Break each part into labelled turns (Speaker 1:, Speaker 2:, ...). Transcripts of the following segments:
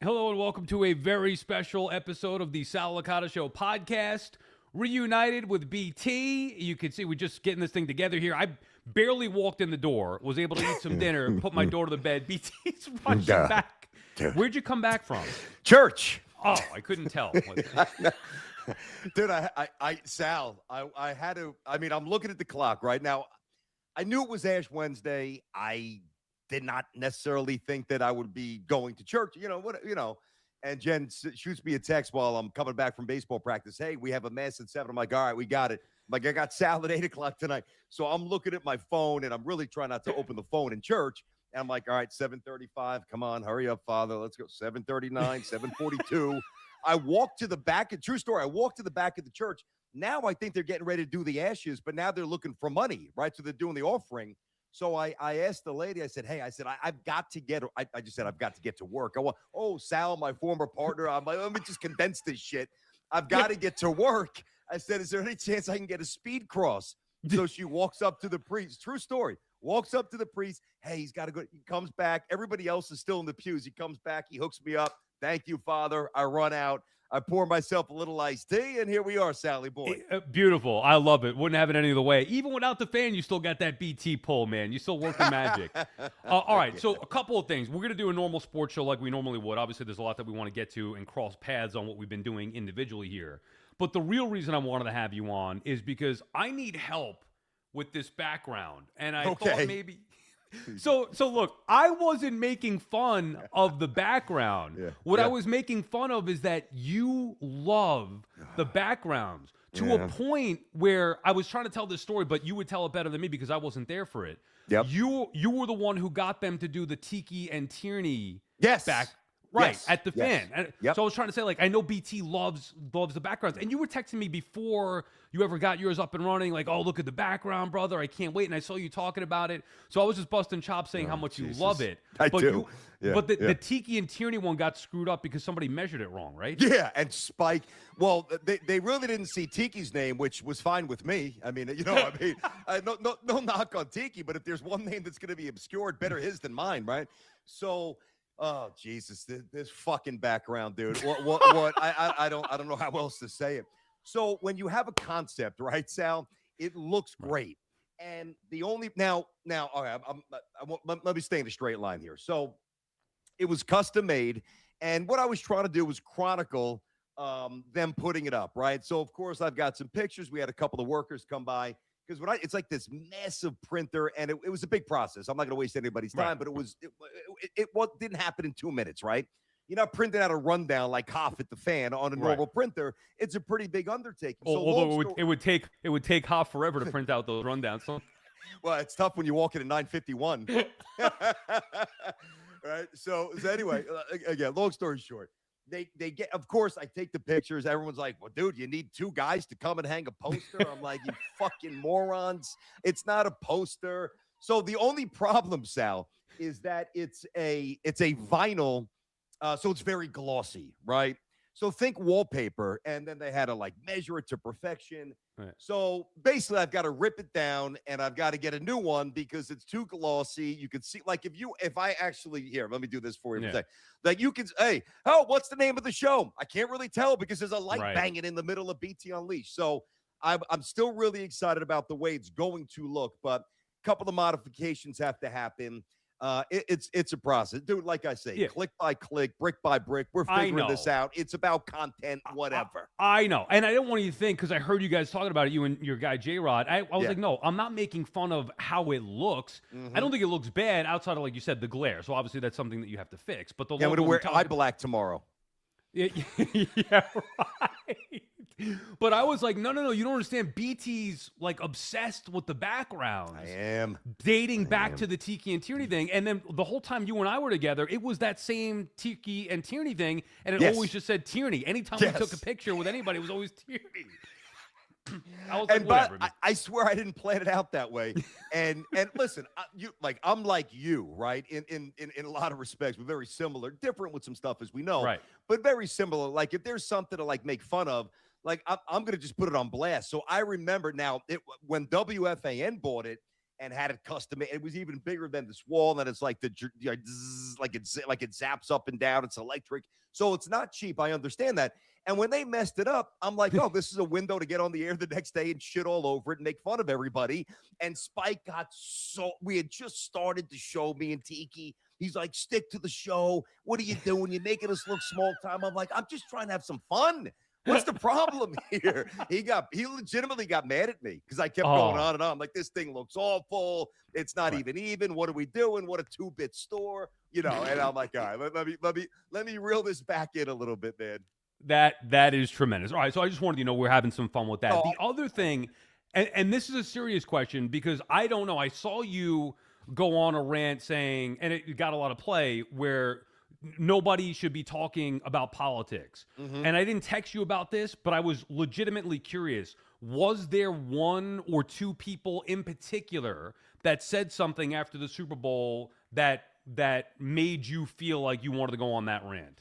Speaker 1: Hello and welcome to a very special episode of the SAL Licata Show podcast. Reunited with BT. You can see we're just getting this thing together here. I barely walked in the door, was able to eat some dinner, put my daughter to bed. BT's rushing back. Where'd you come back from?
Speaker 2: Church.
Speaker 1: Oh, I couldn't tell.
Speaker 2: Dude, Sal, I had to, I'm looking at the clock right now. I knew it was Ash Wednesday. I did not necessarily think that I would be going to church, and Jen shoots me a text while I'm coming back from baseball practice. Hey, we have a mass at 7. I'm like, all right, we got it. I'm like, I got Sal at 8 o'clock tonight. So I'm looking at my phone and I'm really trying not to open the phone in church. And I'm like, all right, 7:35. Come on, hurry up, Father. Let's go. 7:39, 7:42. I walked to the back. True story. I walked to the back of the church. Now I think they're getting ready to do the ashes, but now they're looking for money, right? So they're doing the offering. So I asked the lady, I said, hey, I've got to get, I just said, I've got to get to work. Sal, my former partner, I'm like, let me just condense this shit. I've got to get to work. I said, is there any chance I can get a speed cross? So she walks up to the priest. True story. Walks up to the priest. Hey, he's got to go. He comes back. Everybody else is still in the pews. He comes back. He hooks me up. Thank you, Father. I run out. I pour myself a little iced tea, and here we are, Sally boy.
Speaker 1: Beautiful. I love it. Wouldn't have it any other way. Even without the fan, you still got that BT pull, man. You still work the magic. All right, so a couple of things. We're going to do a normal sports show like we normally would. Obviously, there's a lot that we want to get to and cross paths on what we've been doing individually here. But the real reason I wanted to have you on is because I need help with this background. And I thought maybe... So look, I wasn't making fun of the background. What I was making fun of is that you love the backgrounds to a point where I was trying to tell this story, but you would tell it better than me because I wasn't there for it.
Speaker 2: Yep.
Speaker 1: You were the one who got them to do the Tiki and Tierney back. Right,
Speaker 2: yes.
Speaker 1: at the fan.
Speaker 2: Yep.
Speaker 1: So I was trying to say, like, I know BT loves the backgrounds. And you were texting me before you ever got yours up and running, like, oh, look at the background, brother. I can't wait. And I saw you talking about it. So I was just busting chops saying how much you love it.
Speaker 2: I do.
Speaker 1: But the Tiki and Tierney one got screwed up because somebody measured it wrong, right?
Speaker 2: Yeah, and Spike. Well, they really didn't see Tiki's name, which was fine with me. I mean, no knock on Tiki, but if there's one name that's going to be obscured, better his than mine, right? So... Oh Jesus! This fucking background, dude. What? I don't know how else to say it. So when you have a concept, right, Sal, it looks great. And the only now, all right, let me stay in a straight line here. So it was custom made, and what I was trying to do was chronicle them putting it up, right? So of course I've got some pictures. We had a couple of workers come by. Because it's like this massive printer, and it was a big process. I'm not going to waste anybody's time, but it didn't happen in 2 minutes, right? You're not printing out a rundown like Hoff at the fan on a normal printer. It's a pretty big undertaking. So
Speaker 1: although it would take Hoff forever to print out those rundowns. So.
Speaker 2: Well, it's tough when you walk in at 9:51. Right. So anyway, again, long story short. They get, of course, I take the pictures. Everyone's like, well, dude, you need 2 guys to come and hang a poster. I'm like, you fucking morons. It's not a poster. So the only problem, Sal, is that it's a vinyl. So it's very glossy, right? So think wallpaper. And then they had to like measure it to perfection. Right. So basically I've got to rip it down and I've got to get a new one because it's too glossy. You can see, like, if I actually, here, let me do this for you. Yeah. Like you can, hey, what's the name of the show? I can't really tell because there's a light banging in the middle of BT Unleashed. So I'm still really excited about the way it's going to look, but a couple of modifications have to happen. It's a process, dude. Like I say, click by click, brick by brick. We're figuring this out. It's about content, whatever.
Speaker 1: I know, and I didn't want you to think because I heard you guys talking about it, you and your guy J Rod. I was like, no, I'm not making fun of how it looks. I don't think it looks bad outside of, like you said, the glare. So obviously that's something that you have to fix. But
Speaker 2: I'm gonna wear eye black tomorrow.
Speaker 1: Yeah, right. But I was like, no, you don't understand. BT's like obsessed with the backgrounds.
Speaker 2: I am.
Speaker 1: Dating back to the Tiki and Tierney thing. And then the whole time you and I were together, it was that same Tiki and Tierney thing. And it always just said Tierney. Anytime we took a picture with anybody, it was always Tierney. I was like, whatever.
Speaker 2: I swear I didn't plan it out that way. And listen, I'm like you, right? In a lot of respects, we're very similar, different with some stuff as we know,
Speaker 1: right?
Speaker 2: But very similar. Like if there's something to like make fun of, like I'm gonna just put it on blast. So I remember now when WFAN bought it, and had it custom. It was even bigger than this wall, and it's like like it zaps up and down. It's electric, so it's not cheap. I understand that. And when they messed it up, I'm like, oh, this is a window to get on the air the next day and shit all over it and make fun of everybody. And Spike got so we had just started the show, me and Tiki. He's like, stick to the show. What are you doing? You're making us look small time. I'm like, I'm just trying to have some fun. What's the problem here? He legitimately got mad at me because I kept going on and on. I'm like, this thing looks awful. It's not even. What are we doing? What a 2-bit store, you know? And I'm like, all right, let me reel this back in a little bit, man.
Speaker 1: That is tremendous. All right, so I just wanted you to know we're having some fun with that.
Speaker 2: Oh.
Speaker 1: The other thing, and this is a serious question because I don't know. I saw you go on a rant saying, and it got a lot of play, where nobody should be talking about politics.
Speaker 2: Mm-hmm.
Speaker 1: And I didn't text you about this, but I was legitimately curious. Was there one or two people in particular that said something after the Super Bowl that made you feel like you wanted to go on that rant?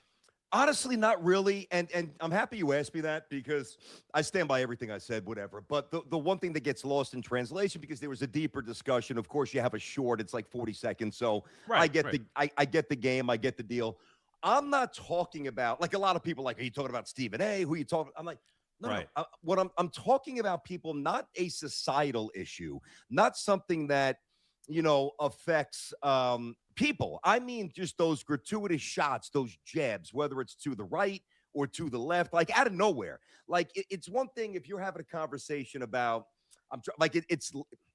Speaker 2: Honestly, not really. And I'm happy you asked me that because I stand by everything I said, whatever. But the one thing that gets lost in translation, because there was a deeper discussion, of course, you have a short, it's like 40 seconds. So I get the game, I get the deal. I'm not talking about, like a lot of people, like, are you talking about Stephen A? Who are you talking? I'm like, no, what I'm talking about people, not a societal issue, not something that, affects people. I mean, just those gratuitous shots, those jabs, whether it's to the right or to the left, like out of nowhere. Like it's one thing if you're having a conversation about,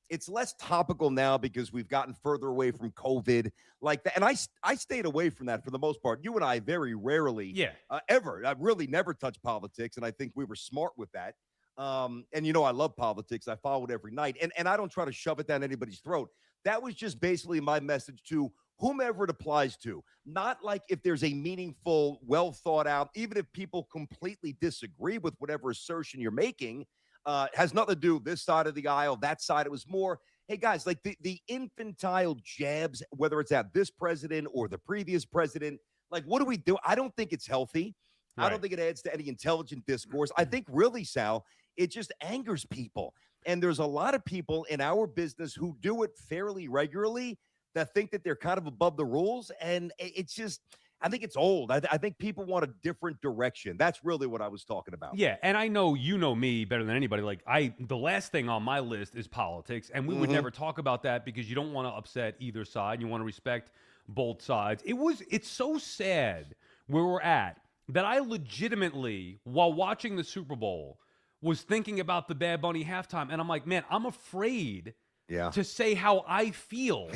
Speaker 2: it's less topical now because we've gotten further away from COVID, like that. And I stayed away from that for the most part. You and I very rarely, ever, I really never touched politics, and I think we were smart with that. And I love politics. I follow it every night, and I don't try to shove it down anybody's throat. That was just basically my message to whomever it applies to. Not like if there's a meaningful, well thought out, even if people completely disagree with whatever assertion you're making, has nothing to do with this side of the aisle, that side. It was more, hey guys, like the infantile jabs, whether it's at this president or the previous president, like what do we do? I don't think it's healthy. Right. I don't think it adds to any intelligent discourse. I think really, Sal, it just angers people. And there's a lot of people in our business who do it fairly regularly that think that they're kind of above the rules. And it's just, I think it's old. I think people want a different direction. That's really what I was talking about.
Speaker 1: Yeah, and I know you know me better than anybody. Like the last thing on my list is politics, and we would never talk about that because you don't want to upset either side. You want to respect both sides. It's so sad where we're at that I legitimately, while watching the Super Bowl, was thinking about the Bad Bunny halftime, and I'm like, man, I'm afraid to say how I feel.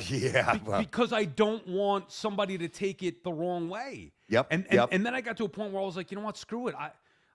Speaker 1: Because I don't want somebody to take it the wrong way. And then I got to a point where I was like, you know what, screw it.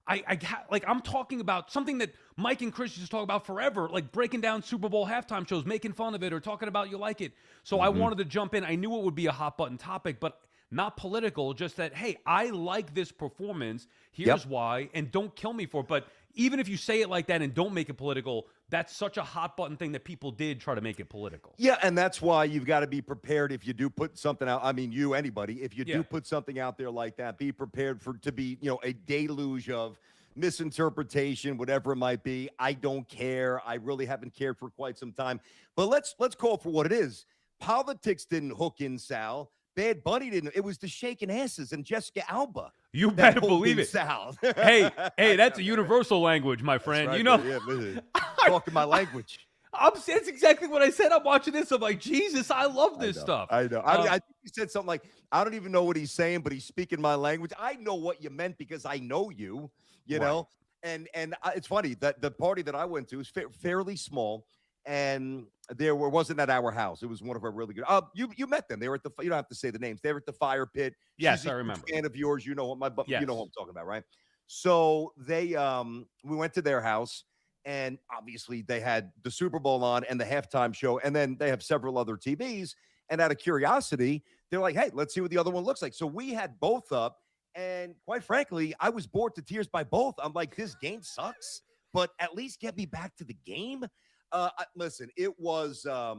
Speaker 1: I'm talking about something that Mike and Chris used to talk about forever, like breaking down Super Bowl halftime shows, making fun of it, or talking about you like it. So I wanted to jump in. I knew it would be a hot button topic, but not political, just that, hey, I like this performance. Here's why, and don't kill me for it. But even if you say it like that and don't make it political, that's such a hot button thing that people did try to make it political.
Speaker 2: Yeah, and that's why you've got to be prepared if you do put something out. I mean, anybody, if you do put something out there like that, be prepared to be, a deluge of misinterpretation, whatever it might be. I don't care. I really haven't cared for quite some time. But let's call it for what it is. Politics didn't hook in, Sal. Bad Bunny didn't. It was the shaking asses and Jessica Alba.
Speaker 1: You better believe it.
Speaker 2: Sal.
Speaker 1: hey, that's a universal language, my friend.
Speaker 2: Right,
Speaker 1: you know,
Speaker 2: talking my language.
Speaker 1: That's exactly what I said. I'm watching this. I'm like, Jesus, I love this stuff.
Speaker 2: I know. I think he said something like, I don't even know what he's saying, but he's speaking my language. I know what you meant because I know you, you know. And it's funny that the party that I went to was fairly small. And wasn't at our house. It was one of our really good. You met them. They were at the. You don't have to say the names. They were at the fire pit.
Speaker 1: Yes, I remember.
Speaker 2: Fan of yours. You know what you know what I'm talking about, right? So we went to their house, and obviously they had the Super Bowl on and the halftime show, and then they have several other TVs. And out of curiosity, they're like, "Hey, let's see what the other one looks like." So we had both up, and quite frankly, I was bored to tears by both. I'm like, "This game sucks, but at least get me back to the game." Listen, it was I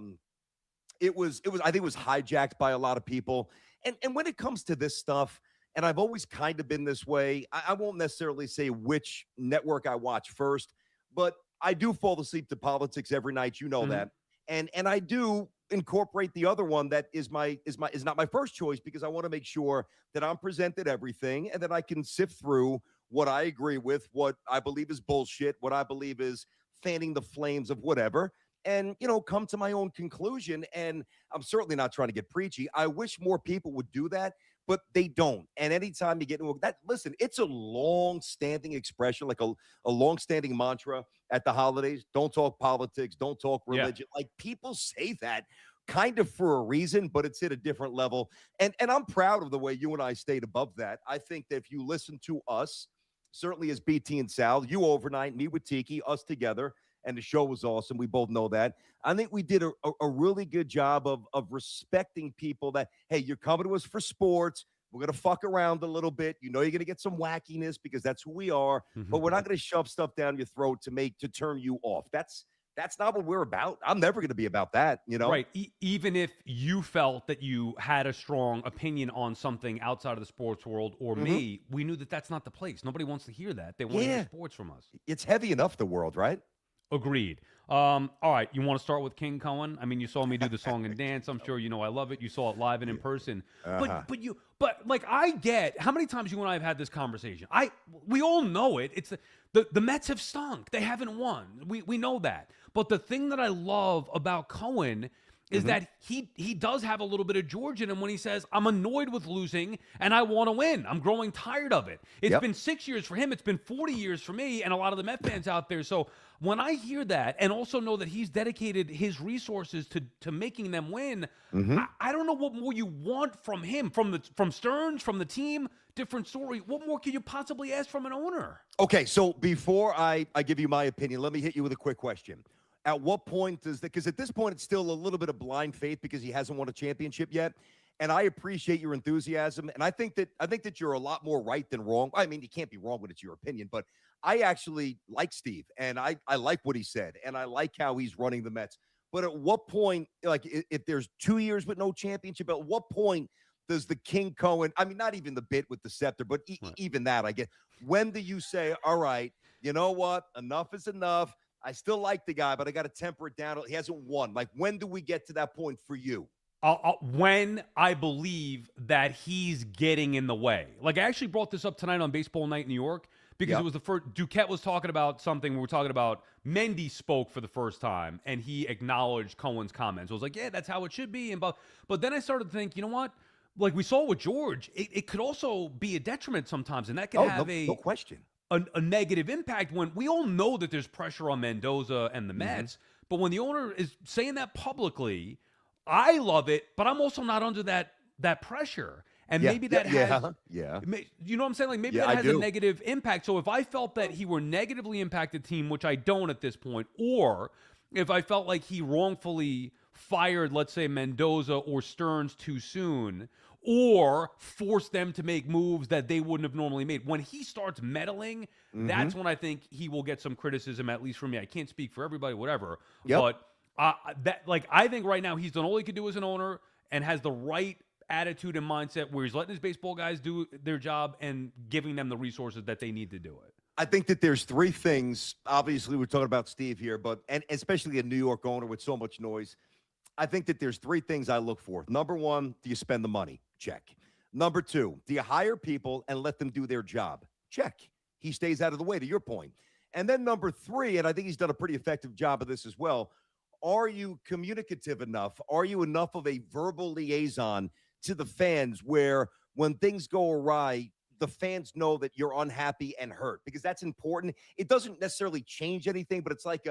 Speaker 2: think it was hijacked by a lot of people. And when it comes to this stuff, and I've always kind of been this way, I won't necessarily say which network I watch first, but I do fall asleep to politics every night. You know that. And I do incorporate the other one that is not my first choice because I want to make sure that I'm presented everything and that I can sift through what I agree with, what I believe is bullshit, what I believe is fanning the flames of whatever, and come to my own conclusion. And I'm certainly not trying to get preachy. I wish more people would do that, but they don't. And anytime you get into that, listen, it's a long-standing expression, like a long-standing mantra at the holidays. Don't talk politics, don't talk
Speaker 1: Yeah.
Speaker 2: religion. Like people say that kind of for a reason, but it's at a different level. And I'm proud of the way you and I stayed above that. I think that if you listen to us, certainly as BT and Sal, you overnight, me with Tiki, us together, and the show was awesome. We both know that. I think we did a really good job of respecting people that, hey, you're coming to us for sports. We're going to fuck around a little bit. You're going to get some wackiness because that's who we are, but we're not going to shove stuff down your throat to turn you off. That's not what we're about. I'm never going to be about that,
Speaker 1: Right. Even if you felt that you had a strong opinion on something outside of the sports world or me, we knew that that's not the place. Nobody wants to hear that. They want to hear sports from us.
Speaker 2: It's heavy enough, the world, right?
Speaker 1: Agreed. All right, you want to start with King Cohen? I mean, you saw me do the song and dance. I'm sure you know I love it. You saw it live and in person. But like I get how many times you and I have had this conversation. We all know it. It's the Mets have stunk. They haven't won. We know that. But the thing that I love about Cohen is that he does have a little bit of George in him when he says, I'm annoyed with losing and I want to win. I'm growing tired of it. It's been 6 years for him. It's been 40 years for me and a lot of the Met fans out there. So when I hear that and also know that he's dedicated his resources to making them win, I don't know what more you want from him, from Stearns, from the team. Different story. What more could you possibly ask from an owner?
Speaker 2: Okay, so before I give you my opinion, let me hit you with a quick question. At what point does that, because at this point it's still a little bit of blind faith because he hasn't won a championship yet. And I appreciate your enthusiasm. And I think that you're a lot more right than wrong. I mean, you can't be wrong when it's your opinion, but I actually like Steve and I like what he said. And I like how he's running the Mets. But at what point, like if there's 2 years with no championship, at what point does the King Cohen, I mean, not even the bit with the scepter, but even that I get. When do you say, all right, you know what? Enough is enough. I still like the guy, but I got to temper it down. He hasn't won. Like, when do we get to that point for you?
Speaker 1: When I believe that he's getting in the way. Like, I actually brought this up tonight on Baseball Night in New York because it was the first. Duquette was talking about something. We were talking about Mendy spoke for the first time, and he acknowledged Cohen's comments. I was like, yeah, that's how it should be. But then I started to think, you know what? Like we saw with George, it could also be a detriment sometimes, and that could have
Speaker 2: no question.
Speaker 1: A negative impact when we all know that there's pressure on Mendoza and the Mets. But when the owner is saying that publicly, I love it, but I'm also not under that pressure. And maybe that has, you know what I'm saying? Like maybe that has a negative impact. So if I felt that he were negatively impacted team, which I don't at this point, or if I felt like he wrongfully fired, let's say Mendoza or Stearns too soon, or force them to make moves that they wouldn't have normally made. When he starts meddling, that's when I think he will get some criticism, at least from me. I can't speak for everybody, whatever. But I think right now he's done all he could do as an owner and has the right attitude and mindset where he's letting his baseball guys do their job and giving them the resources that they need to do it.
Speaker 2: I think that there's three things. Obviously, we're talking about Steve here, and especially a New York owner with so much noise. I think that there's three things I look for. Number one, do you spend the money? Check. Number two, do you hire people and let them do their job? Check. He stays out of the way, to your point. And then number three, and I think he's done a pretty effective job of this as well, are you communicative enough? Are you enough of a verbal liaison to the fans where when things go awry, the fans know that you're unhappy and hurt? Because that's important. It doesn't necessarily change anything, but it's like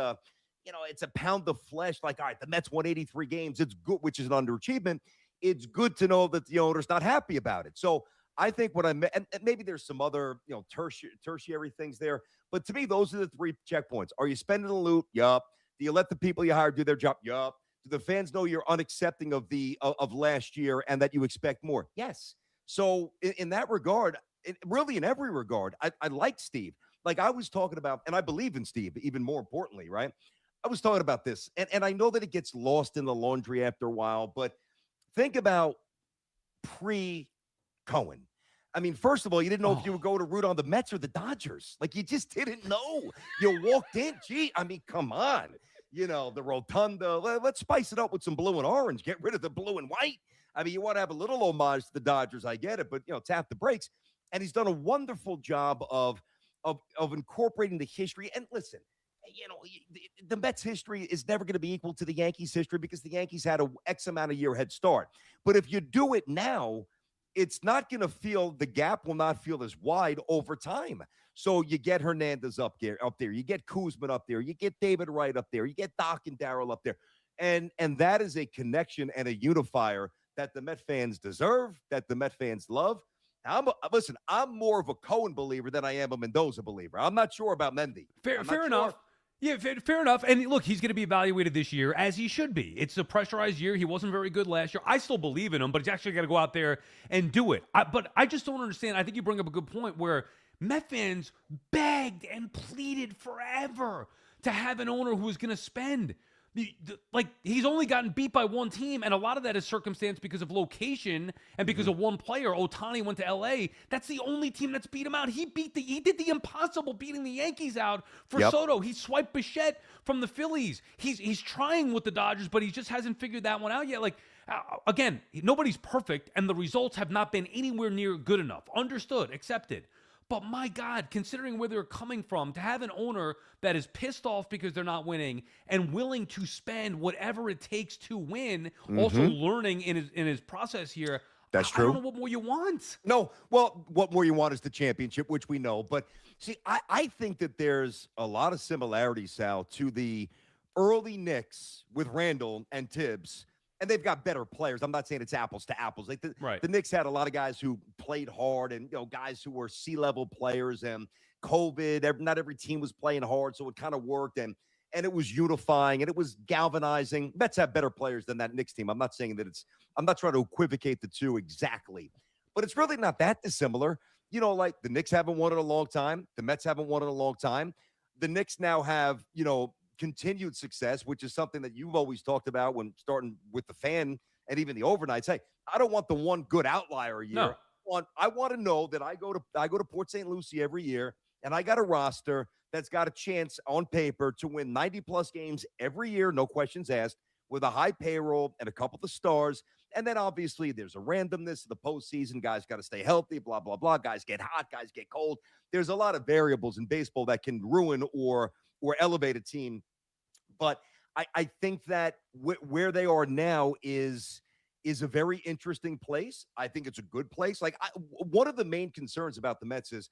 Speaker 2: it's a pound of flesh. Like, all right, the Mets won 83 games. It's good, which is an underachievement. It's good to know that the owner's not happy about it. So I think what and maybe there's some other, tertiary things there. But to me, those are the three checkpoints. Are you spending the loot? Yup. Do you let the people you hire do their job? Yup. Do the fans know you're unaccepting of last year and that you expect more? Yes. So in that regard, really in every regard, I like Steve. Like I was talking about, and I believe in Steve, even more importantly, right? I was talking about this, and I know that it gets lost in the laundry after a while, but think about pre-Cohen. I mean, first of all, you didn't know if you would go to root on the Mets or the Dodgers. Like, you just didn't know. You walked in. Gee, I mean, come on. the rotunda. Let's spice it up with some blue and orange. Get rid of the blue and white. I mean, you want to have a little homage to the Dodgers. I get it, but tap the brakes. And he's done a wonderful job of incorporating the history. And listen, the Mets history is never going to be equal to the Yankees history because the Yankees had a X amount of year head start. But if you do it now, it's not going to the gap will not feel as wide over time. So you get Hernandez up there, you get Kuzma up there, you get David Wright up there, you get Doc and Darryl up there. And that is a connection and a unifier that the Met fans deserve, that the Met fans love. Listen, I'm more of a Cohen believer than I am a Mendoza believer. I'm not sure about Mendy.
Speaker 1: Fair enough. Yeah, fair enough. And look, he's going to be evaluated this year, as he should be. It's a pressurized year. He wasn't very good last year. I still believe in him, but he's actually got to go out there and do it. But I just don't understand. I think you bring up a good point where Met fans begged and pleaded forever to have an owner who was going to spend. He's only gotten beat by one team, and a lot of that is circumstance because of location and because of one player. Ohtani went to L.A. That's the only team that's beat him out. He did the impossible, beating the Yankees out for Soto. He swiped Bichette from the Phillies. He's trying with the Dodgers, but he just hasn't figured that one out yet. Again, nobody's perfect, and the results have not been anywhere near good enough. Understood, accepted. But my God, considering where they're coming from, to have an owner that is pissed off because they're not winning and willing to spend whatever it takes to win, also learning in his process here.
Speaker 2: That's true.
Speaker 1: I don't know what more you want.
Speaker 2: No, well, what more you want is the championship, which we know. But see, I think that there's a lot of similarities, Sal, to the early Knicks with Randall and Tibbs. And they've got better players. I'm not saying it's apples to apples. The Knicks had a lot of guys who played hard and, guys who were C-level players, and COVID, not every team was playing hard, so it kind of worked, and it was unifying, and it was galvanizing. Mets have better players than that Knicks team. I'm not saying that I'm not trying to equivocate the two exactly, but it's really not that dissimilar. The Knicks haven't won in a long time. The Mets haven't won in a long time. The Knicks now have, continued success, which is something that you've always talked about when starting with the fan and even the overnights. Hey, I don't want the one good outlier a year.
Speaker 1: No.
Speaker 2: I want to know that I go to Port St. Lucie every year, and I got a roster that's got a chance on paper to win 90-plus games every year, no questions asked, with a high payroll and a couple of stars. And then obviously there's a randomness of the postseason. Guys got to stay healthy, blah, blah, blah. Guys get hot, guys get cold. There's a lot of variables in baseball that can ruin or elevate a team. But I think that where they are now is a very interesting place. I think it's a good place. One of the main concerns about the Mets is,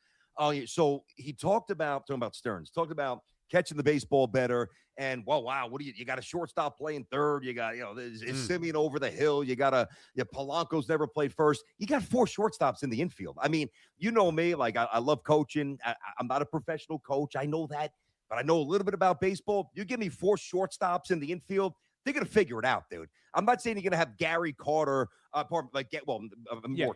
Speaker 2: so he talking about Stearns, talked about catching the baseball better. And, wow, what do you got a shortstop playing third? You got, is Simeon over the hill? You got Polanco's never played first. You got 4 shortstops in the infield. I mean, you know me, I love coaching. I'm not a professional coach. I know that. But I know a little bit about baseball. You give me 4 shortstops in the infield, they're going to figure it out, dude. I'm not saying you're going to have Gary Carter, more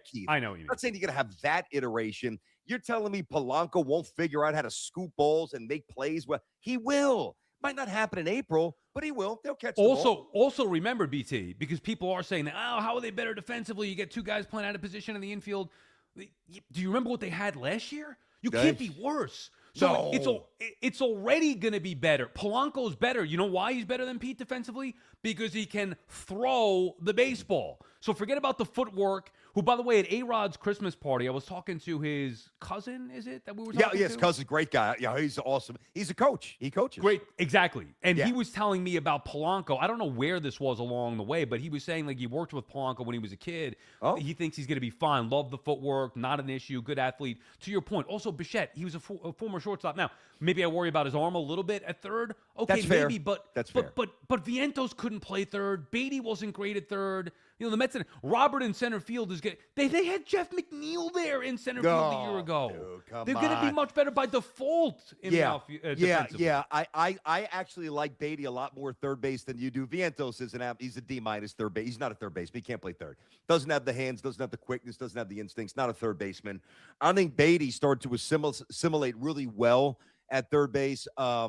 Speaker 2: Keith.
Speaker 1: I know what you mean.
Speaker 2: I'm not saying you're going to have that iteration. You're telling me Polanco won't figure out how to scoop balls and make plays? Well, he will. Might not happen in April, but he will. They'll catch the ball.
Speaker 1: Also remember, BT, because people are saying that, how are they better defensively? You get 2 guys playing out of position in the infield. Do you remember what they had last year? You can't be worse. So it's already going to be better. Polanco's better. You know why he's better than Pete defensively? Because he can throw the baseball. So forget about the footwork, who, by the way, at A-Rod's Christmas party, I was talking to his cousin, is it, that we were talking to?
Speaker 2: Yeah, yes, cousin, great guy. Yeah, he's awesome. He's a coach. He coaches.
Speaker 1: Great, exactly. And he was telling me about Polanco. I don't know where this was along the way, but he was saying, he worked with Polanco when he was a kid. Oh. He thinks he's going to be fine. Love the footwork, not an issue, good athlete. To your point, also Bichette, he was a former shortstop. Now, maybe I worry about his arm a little bit at third. Okay,
Speaker 2: that's fair.
Speaker 1: Maybe, but Vientos couldn't play third. Beatty wasn't great at third. The Mets and Robert in center field is good. They had Jeff McNeil there in center field a year ago.
Speaker 2: Dude,
Speaker 1: they're going to be much better by default in the outfield.
Speaker 2: Yeah. I actually like Beatty a lot more third base than you do. Vientos he's a D- third base. He's not a third baseman. He can't play third. Doesn't have the hands, doesn't have the quickness, doesn't have the instincts. Not a third baseman. I think Beatty started to assimilate really well at third base. But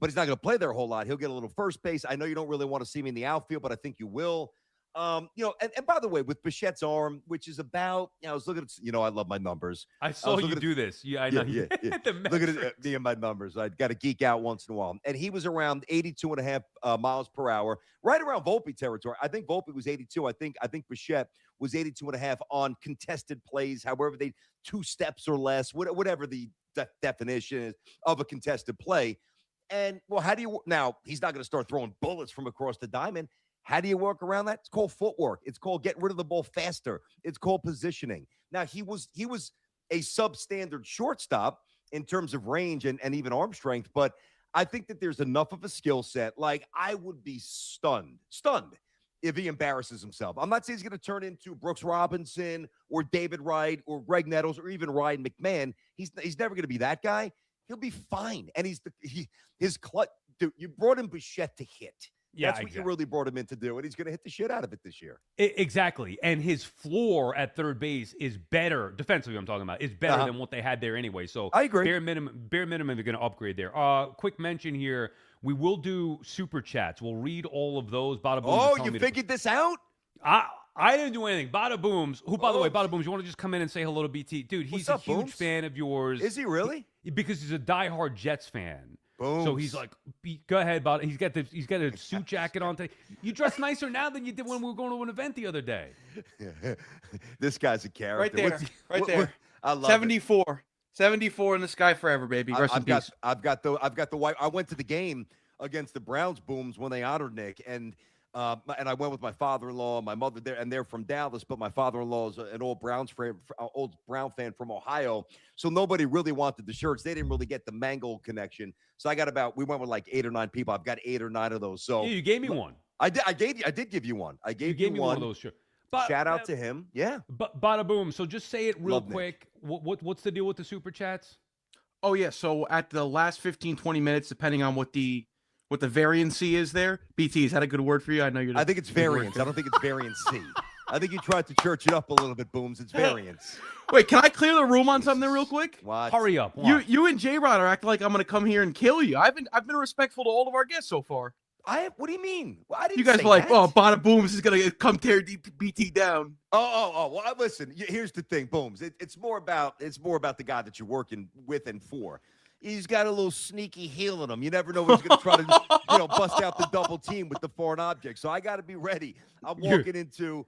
Speaker 2: he's not going to play there a whole lot. He'll get a little first base. I know you don't really want to see him in the outfield, but I think you will. And by the way, with Bichette's arm, which is about, I was looking at, I love my numbers.
Speaker 1: I
Speaker 2: I
Speaker 1: saw
Speaker 2: was
Speaker 1: you
Speaker 2: looking at,
Speaker 1: do this. Yeah, I know.
Speaker 2: yeah, yeah, yeah.
Speaker 1: The
Speaker 2: Look at
Speaker 1: metrics.
Speaker 2: me and my numbers. I got to geek out once in a while. And he was around 82 and a half miles per hour, right around Volpe territory. I think Volpe was 82. I think Bichette was 82 and a half on contested plays, however they 2 steps or less, whatever the definition is of a contested play. And well, how do you now? He's not going to start throwing bullets from across the diamond. How do you work around that? It's called footwork. It's called getting rid of the ball faster. It's called positioning. Now he was a substandard shortstop in terms of range and even arm strength, but I think that there's enough of a skill set. Like I would be stunned if he embarrasses himself. I'm not saying he's going to turn into Brooks Robinson or David Wright or Greg Nettles or even Ryan McMahon. He's never going to be that guy. He'll be fine. And his clutch. Dude, you brought him Bichette to hit.
Speaker 1: Yeah,
Speaker 2: That's what
Speaker 1: exactly.
Speaker 2: you really brought him in to do, and he's going to hit the shit out of it this year.
Speaker 1: Exactly. And his floor at third base is better, defensively I'm talking about, is better than what they had there anyway. So
Speaker 2: I agree.
Speaker 1: Bare minimum, they're going to upgrade there. Quick mention here. We will do super chats. We'll read all of those. Bada Booms.
Speaker 2: Oh, you figured this out?
Speaker 1: I didn't do anything. Bada Booms, who, by the way,
Speaker 2: Oh.
Speaker 1: Bada Booms, you want to just come in and say hello to BT? Dude, he's
Speaker 2: What's up,
Speaker 1: a huge
Speaker 2: Booms?
Speaker 1: fan of yours.
Speaker 2: Is he really?
Speaker 1: Because he's a diehard Jets fan.
Speaker 2: Boom.
Speaker 1: So he's like, go ahead, Bada. He's got a suit jacket on today. You dress nicer now than you did when we were going to an event the other day.
Speaker 2: This guy's a character.
Speaker 3: Right there. Right there.
Speaker 2: I love
Speaker 3: 74. 74 in the sky forever, baby. Rest in peace.
Speaker 2: I've got the white. I went to the game against the Browns Booms when they honored Nick, and I went with my father-in-law, my mother there, and they're from Dallas, but my father-in-law is an old Brown fan from Ohio. So nobody really wanted the shirts. They didn't really get the Mangle connection. So we went with like 8 or 9 people. I've got 8 or 9 of those. So
Speaker 1: Yeah, you gave me one.
Speaker 2: I did give you one. I gave
Speaker 1: You gave me one
Speaker 2: one
Speaker 1: of those shirts.
Speaker 2: Shout out to him. Yeah.
Speaker 1: Bada Boom. So just say it real
Speaker 2: Love Nick.
Speaker 1: quick. What's the deal with the super chats?
Speaker 3: Oh, yeah. So at the last 15, 20 minutes, depending on what the variancy is there. BT, is that a good word for you? I know you're.
Speaker 2: I think it's variance. I don't think it's variancy. I think you tried to church it up a little bit, Booms. It's variance.
Speaker 3: Wait, can I clear the room on something real quick?
Speaker 2: What?
Speaker 1: Hurry up. What?
Speaker 3: You and J-Rod are acting like I'm going to come here and kill you. I've been respectful to all of our guests so far.
Speaker 2: What do you mean? Well, I didn't
Speaker 3: You guys
Speaker 2: say
Speaker 3: were like,
Speaker 2: that.
Speaker 3: oh, Bada Booms is going to come tear BT down.
Speaker 2: Oh. Well, listen. Here's the thing, Booms. It's more about the guy that you're working with and for. He's got a little sneaky heel in him. You never know when he's going to try to, bust out the double team with the foreign object. So I got to be ready. I'm walking into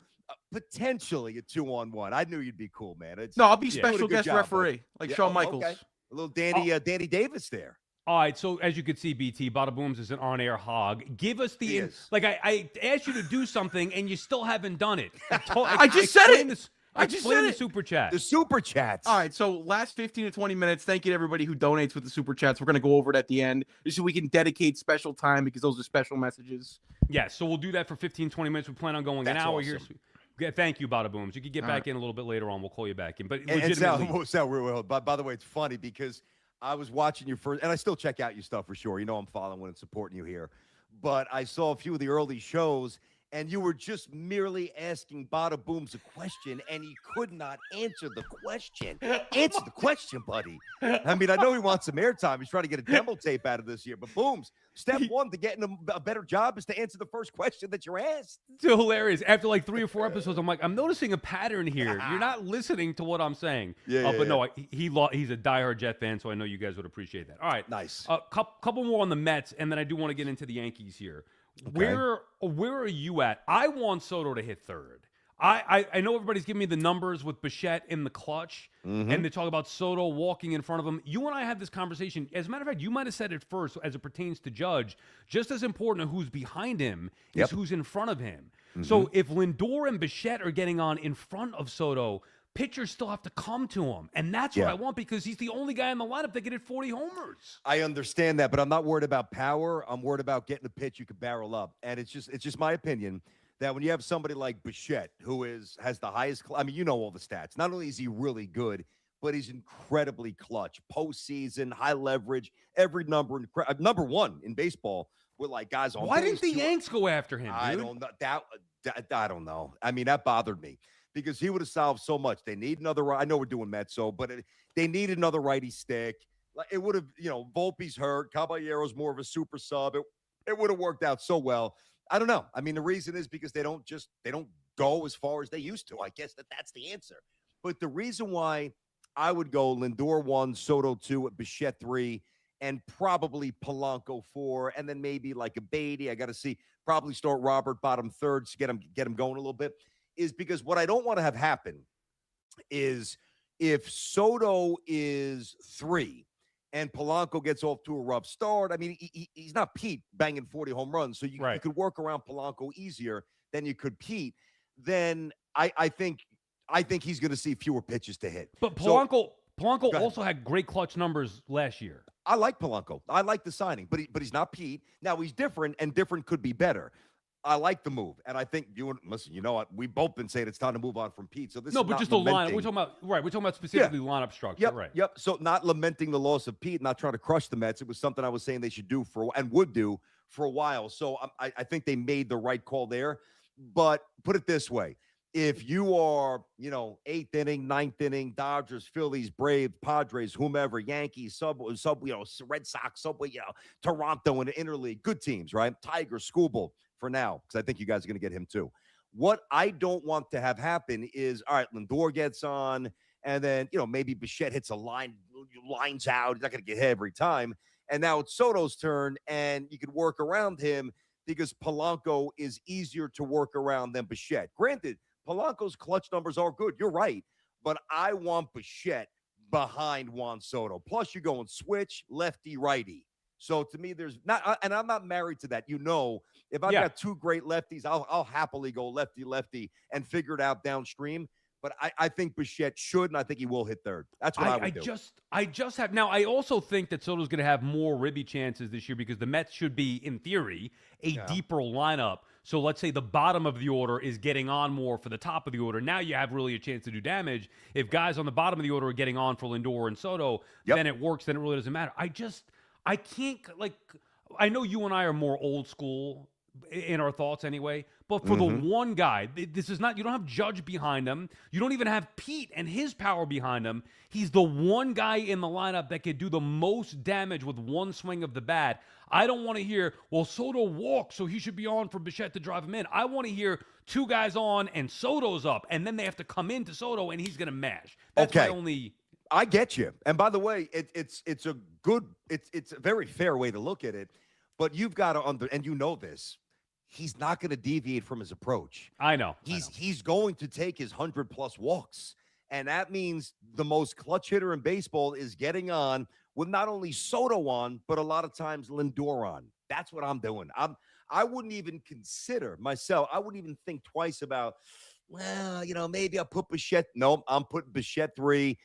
Speaker 2: potentially a 2-on-1. I knew you'd be cool, man.
Speaker 3: No, I'll be
Speaker 2: Doing a
Speaker 3: special
Speaker 2: good
Speaker 3: guest
Speaker 2: job,
Speaker 3: referee, like Shawn Michaels.
Speaker 2: Okay. A little Danny Davis there.
Speaker 1: All right, so as you can see, BT, Bada Booms is an on-air hog. Give us
Speaker 2: He is.
Speaker 1: I asked you to do something, and you still haven't done it.
Speaker 3: I just said it. I just
Speaker 1: Explain
Speaker 3: said
Speaker 1: the
Speaker 3: it.
Speaker 1: super chat.
Speaker 2: The super chats.
Speaker 3: All right, so last 15 to 20 minutes, thank you to everybody who donates with the super chats. We're going to go over it at the end just so we can dedicate special time because those are special messages.
Speaker 1: Yes, so we'll do that for 15, 20 minutes. We plan on going
Speaker 2: That's
Speaker 1: an hour
Speaker 2: awesome.
Speaker 1: here. Yeah, thank you, Bada Booms. You can get
Speaker 3: All
Speaker 1: back
Speaker 3: right.
Speaker 1: in a little bit later on. We'll call you back in. But
Speaker 2: And
Speaker 1: legitimately,
Speaker 2: Sal, by the way, it's funny because I was watching your first, and I still check out your stuff for sure. I'm following and supporting you here. But I saw a few of the early shows, and you were just merely asking Bada Booms a question, and he could not answer the question. Answer the question, buddy. I mean, I know he wants some airtime. He's trying to get a demo tape out of this year. But Booms, step one to getting a better job is to answer the first question that you're asked.
Speaker 1: it's hilarious. After like 3 or 4 episodes, I'm like, I'm noticing a pattern here. You're not listening to what I'm saying. But no, he's a diehard Jet fan, so I know you guys would appreciate that. All right.
Speaker 2: Nice.
Speaker 1: Couple more on the Mets, and then I do want to get into the Yankees here.
Speaker 2: Okay.
Speaker 1: Where are you at? I want Soto to hit third. I know everybody's giving me the numbers with Bichette in the clutch, and they talk about Soto walking in front of him. You and I had this conversation. As a matter of fact, you might have said it first as it pertains to Judge. Just as important as who's behind him is who's in front of him. So if Lindor and Bichette are getting on in front of Soto, pitchers still have to come to him. And that's what I want because he's the only guy in the lineup that can hit 40 homers.
Speaker 2: I understand that, but I'm not worried about power. I'm worried about getting a pitch you can barrel up. And it's just my opinion that when you have somebody like Bichette, who has the highest, I mean, you know all the stats. Not only is he really good, but he's incredibly clutch. Postseason, high leverage, every number one in baseball with like guys on.
Speaker 1: Why
Speaker 2: base,
Speaker 1: didn't the Yanks go after him, dude?
Speaker 2: I don't know. I don't know. I mean, that bothered me because he would have solved so much. They need another. I know we're doing Metso, but they need another righty stick. Like it would have, Volpe's hurt. Caballero's more of a super sub. It would have worked out so well. I don't know. I mean, the reason is because they don't go as far as they used to. I guess that's the answer. But the reason why I would go Lindor 1, Soto 2, Bichette 3, and probably Polanco 4, and then maybe like a Beatty. I got to see. Probably start Robert bottom thirds to get him going a little bit. Is because what I don't want to have happen is if Soto is 3 and Polanco gets off to a rough start. I mean, he's not Pete banging 40 home runs, so you could work around Polanco easier than you could Pete. Then I think he's going to see fewer pitches to hit.
Speaker 1: But Polanco also had great clutch numbers last year.
Speaker 2: I like Polanco. I like the signing, but he's not Pete. Now he's different, and different could be better. I like the move, and I think listen. You know what? We've both been saying it's time to move on from Pete. So this
Speaker 1: no,
Speaker 2: is
Speaker 1: but
Speaker 2: not
Speaker 1: just the
Speaker 2: lamenting.
Speaker 1: line. We're talking about specifically lineup structure.
Speaker 2: Yep,
Speaker 1: right.
Speaker 2: Yep. So not lamenting the loss of Pete, not trying to crush the Mets. It was something I was saying they should do and would do for a while. So I think they made the right call there. But put it this way: if you are, 8th inning, 9th inning, Dodgers, Phillies, Braves, Padres, whomever, Yankees, Red Sox, Toronto in the interleague, good teams, right? Tigers, Skubal for now, because I think you guys are going to get him too. What I don't want to have happen is, all right, Lindor gets on, and then, maybe Bichette hits a lines out. He's not going to get hit every time. And now it's Soto's turn, and you could work around him because Polanco is easier to work around than Bichette. Granted, Polanco's clutch numbers are good. You're right. But I want Bichette behind Juan Soto. Plus, you're going switch, lefty, righty. So to me, there's not, and I'm not married to that. If I've got two great lefties, I'll happily go lefty and figure it out downstream. But I think Bichette should, and I think he will hit third. That's what I would do.
Speaker 1: I just have now. I also think that Soto's going to have more ribby chances this year because the Mets should be, in theory, a deeper lineup. So let's say the bottom of the order is getting on more for the top of the order. Now you have really a chance to do damage. If guys on the bottom of the order are getting on for Lindor and Soto, then it works. Then it really doesn't matter. I can't, I know you and I are more old school in our thoughts anyway, but for the one guy, this is not, you don't have Judge behind him. You don't even have Pete and his power behind him. He's the one guy in the lineup that could do the most damage with one swing of the bat. I don't want to hear, well, Soto walks, so he should be on for Bichette to drive him in. I want to hear two guys on and Soto's up, and then they have to come into Soto and he's going to mash. That's my only...
Speaker 2: I get you. And by the way, it's a very fair way to look at it, but you've got to and you know this, he's not going to deviate from his approach.
Speaker 1: I know.
Speaker 2: He's going to take his 100+ walks. And that means the most clutch hitter in baseball is getting on with not only Soto on, but a lot of times Lindor on. That's what I'm doing. I wouldn't even consider myself. I wouldn't even think twice about, well, maybe I'll put Bichette. No, I'm putting Bichette 3.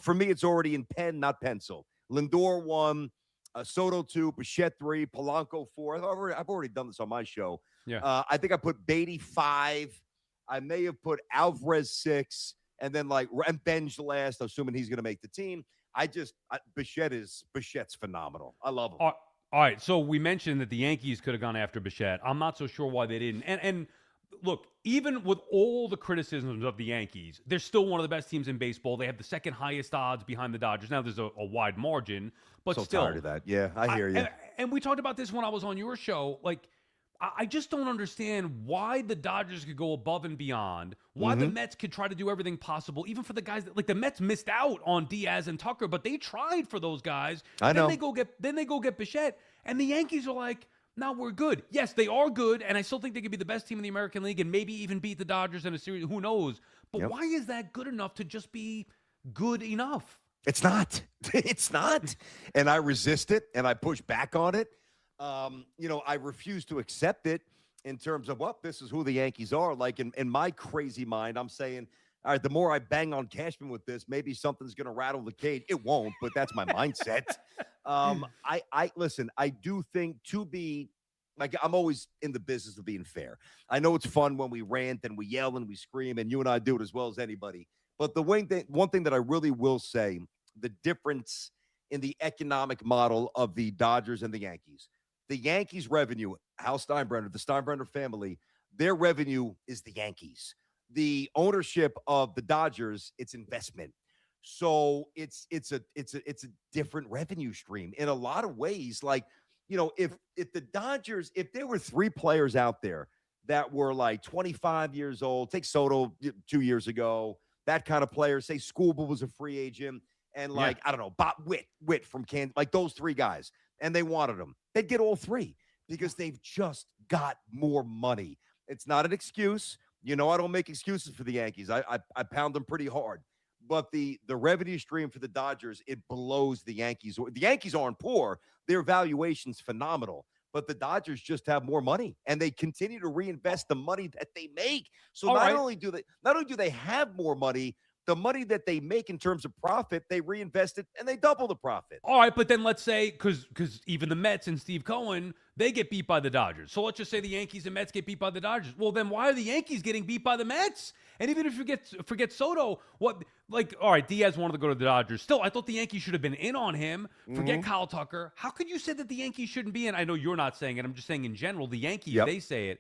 Speaker 2: For me, it's already in pen, not pencil. Lindor 1, Soto 2, Bichette 3, Polanco 4. I've already done this on my show.
Speaker 1: Yeah.
Speaker 2: I think I put Beatty 5. I may have put Alvarez 6, and then and Benj last, assuming he's going to make the team. Bichette's phenomenal. I love him.
Speaker 1: All right. So we mentioned that the Yankees could have gone after Bichette. I'm not so sure why they didn't. And look, even with all the criticisms of the Yankees, they're still one of the best teams in baseball. They have the second highest odds behind the Dodgers. Now there's a wide margin, but still.
Speaker 2: Tired of that. Yeah, I hear you.
Speaker 1: And we talked about this when I was on your show. I just don't understand why the Dodgers could go above and beyond, why the Mets could try to do everything possible, even for the guys that, the Mets missed out on Diaz and Tucker, but they tried for those guys.
Speaker 2: I know.
Speaker 1: Then they go get Bichette, and the Yankees are like, no, we're good. Yes, they are good, and I still think they could be the best team in the American League and maybe even beat the Dodgers in a series. Who knows? But why is that good enough to just be good enough?
Speaker 2: It's not. It's not. And I resist it, and I push back on it. I refuse to accept it in terms of, well, this is who the Yankees are. In my crazy mind, I'm saying, all right, the more I bang on Cashman with this, maybe something's going to rattle the cage. It won't, but that's my mindset. Listen, I do think to be, I'm always in the business of being fair. I know it's fun when we rant and we yell and we scream, and you and I do it as well as anybody. But one thing that I really will say, the difference in the economic model of the Dodgers and the Yankees. The Yankees' revenue, Hal Steinbrenner, the Steinbrenner family, their revenue is the Yankees. The ownership of the Dodgers, it's investment. So it's a different revenue stream in a lot of ways. if the Dodgers, if there were 3 players out there that were like 25 years old, take Soto 2 years ago, that kind of player, say Skubal was a free agent, and
Speaker 1: Yeah.
Speaker 2: like, I don't know, Bob Witt from Kansas, like those 3 guys, and they wanted them, they'd get all 3 because they've just got more money. It's not an excuse. I don't make excuses for the Yankees. I pound them pretty hard. But the revenue stream for the Dodgers, it blows the Yankees. The Yankees aren't poor. Their valuation's phenomenal. But the Dodgers just have more money, and they continue to reinvest the money that they make. So
Speaker 1: All right.
Speaker 2: not only do they have more money, the money that they make in terms of profit, they reinvest it and they double the profit.
Speaker 1: All right, but then let's say, because even the Mets and Steve Cohen, they get beat by the Dodgers. So let's just say the Yankees and Mets get beat by the Dodgers. Well, then why are the Yankees getting beat by the Mets? And even if you forget Soto, all right, Diaz wanted to go to the Dodgers. Still, I thought the Yankees should have been in on him. Forget Kyle Tucker. How could you say that the Yankees shouldn't be in? I know you're not saying it. I'm just saying in general, the Yankees, they say it.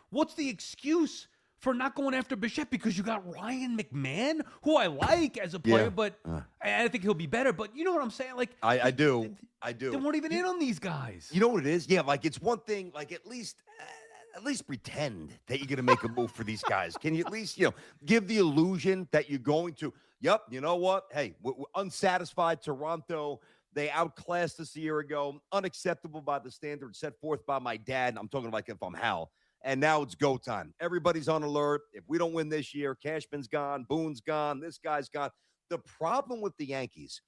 Speaker 1: What's the excuse for not going after Bichette? Because you got Ryan McMahon, who I like as a player, but I think he'll be better. But you know what I'm saying?
Speaker 2: I do.
Speaker 1: They weren't even in on these guys.
Speaker 2: You know what it is? Yeah, it's one thing, at least pretend that you're going to make a move for these guys. Can you at least, give the illusion that you're going to, yep, you know what? Hey, we're unsatisfied Toronto. They outclassed us a year ago. Unacceptable by the standards set forth by my dad. I'm talking like if I'm Hal. And now it's go time. Everybody's on alert. If we don't win this year, Cashman's gone, Boone's gone, this guy's gone. The problem with the Yankees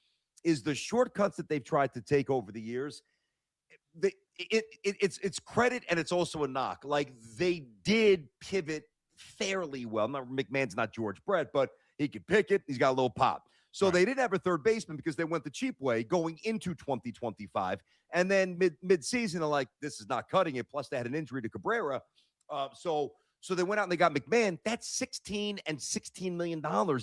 Speaker 2: is the shortcuts that they've tried to take over the years. It's credit and it's also a knock. They did pivot fairly well. Now, McMahon's not George Brett, but he can pick it. He's got a little pop. So they didn't have a third baseman because they went the cheap way going into 2025. And then mid-season, they're like, this is not cutting it. Plus, they had an injury to Cabrera. So they went out and they got McMahon. That's $16 and $16 million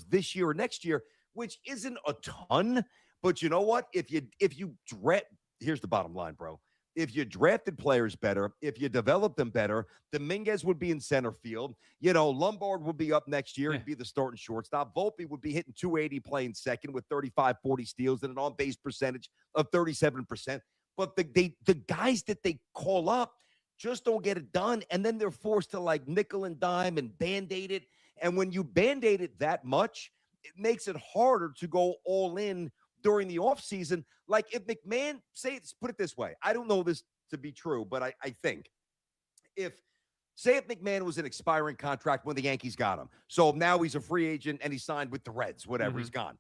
Speaker 2: this year or next year, which isn't a ton. But you know what? If you draft, here's the bottom line, bro. If you drafted players better, if you developed them better, Dominguez would be in center field. Lombard would be up next year and be the starting shortstop. Volpe would be hitting 280 playing second with 35, 40 steals and an on-base percentage of 37%. But the guys that they call up just don't get it done. And then they're forced to nickel and dime and Band-Aid it. And when you Band-Aid it that much, it makes it harder to go all in during the offseason. If McMahon, put it this way, I don't know this to be true, but I think if McMahon was an expiring contract when the Yankees got him, so now he's a free agent and he signed with the Reds, whatever, he's gone.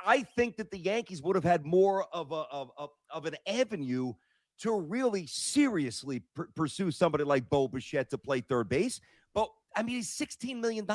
Speaker 2: I think that the Yankees would have had more of an avenue to really seriously pursue somebody like Bo Bichette to play third base. But I mean, he's $16 million.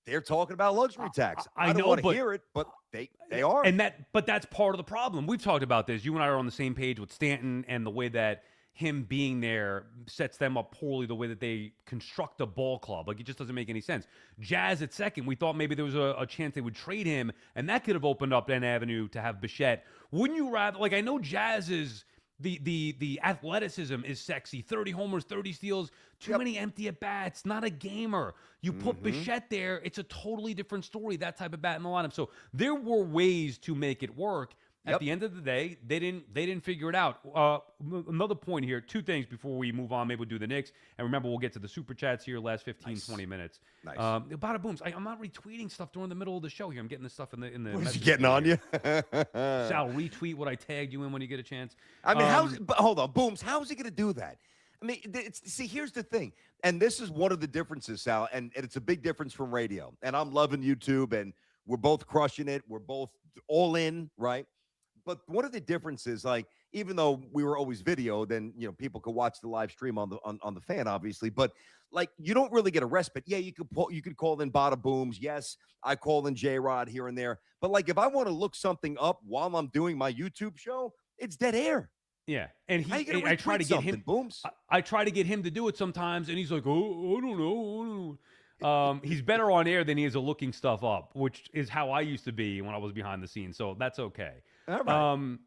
Speaker 2: They're talking about luxury tax. I don't want to hear it, but they are.
Speaker 1: But that's part of the problem. We've talked about this. You and I are on the same page with Stanton and the way that him being there sets them up poorly, the way that they construct a ball club. It just doesn't make any sense. Jazz at second, we thought maybe there was a chance they would trade him, and that could have opened up an avenue to have Bichette. Wouldn't you rather, I know Jazz is, the athleticism is sexy. 30 homers, 30 steals, too many empty at-bats, not a gamer. You put Bichette there, it's a totally different story, that type of bat in the lineup. So there were ways to make it work. At the end of the day, they didn't figure it out. Another point here, 2 things before we move on. Maybe we'll do the Knicks. And remember, we'll get to the Super Chats here, last 15, 20 minutes.
Speaker 2: Nice.
Speaker 1: Bada booms. I'm not retweeting stuff during the middle of the show here. I'm getting this stuff in the
Speaker 2: What is he getting on you?
Speaker 1: Sal, retweet what I tagged you in when you get a chance.
Speaker 2: I mean, hold on, Booms, how is he going to do that? I mean, see, here's the thing. And this is one of the differences, Sal, and it's a big difference from radio. And I'm loving YouTube, and we're both crushing it. We're both all in, right? But one of the differences, even though we were always video, then people could watch the live stream on the fan, obviously. But you don't really get a respite. Yeah, you could call in Bada Booms. Yes, I call in J-Rod here and there. But if I want to look something up while I'm doing my YouTube show, it's dead air.
Speaker 1: Yeah, and I try to get him.
Speaker 2: Booms.
Speaker 1: I try to get him to do it sometimes, and he's like, "Oh, I don't know." He's better on air than he is at looking stuff up, which is how I used to be when I was behind the scenes. So that's okay.
Speaker 2: All right.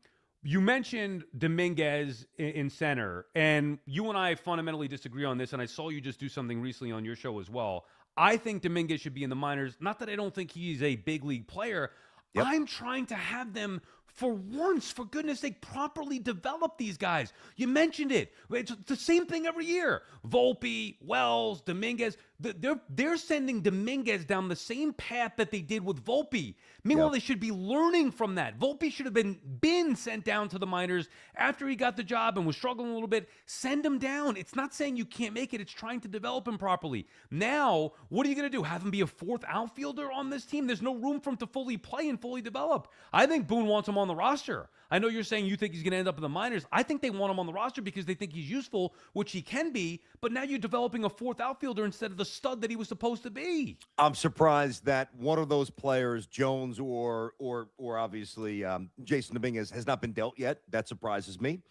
Speaker 1: You mentioned Dominguez in center, and you and I fundamentally disagree on this, and I saw you just do something recently on your show as well. I think Dominguez should be in the minors. Not that I don't think he's a big league player. I'm trying to have them for once, for goodness sake, properly develop these guys. You mentioned it. It's the same thing every year. Volpe, Wells, Dominguez. They're sending Dominguez down the same path that they did with Volpe. Meanwhile, they should be learning from that. Volpe should have been sent down to the minors after he got the job and was struggling a little bit. Send him down. It's not saying you can't make it. It's trying to develop him properly. Now, what are you going to do? Have him be a fourth outfielder on this team? There's no room for him to fully play and fully develop. I think Boone wants him on the roster. I know you're saying you think he's going to end up in the minors. I think they want him on the roster because they think he's useful, which he can be. But now you're developing a fourth outfielder instead of the stud that he was supposed to be.
Speaker 2: I'm surprised that one of those players, Jones or obviously Jason Dominguez, has not been dealt yet. That surprises me.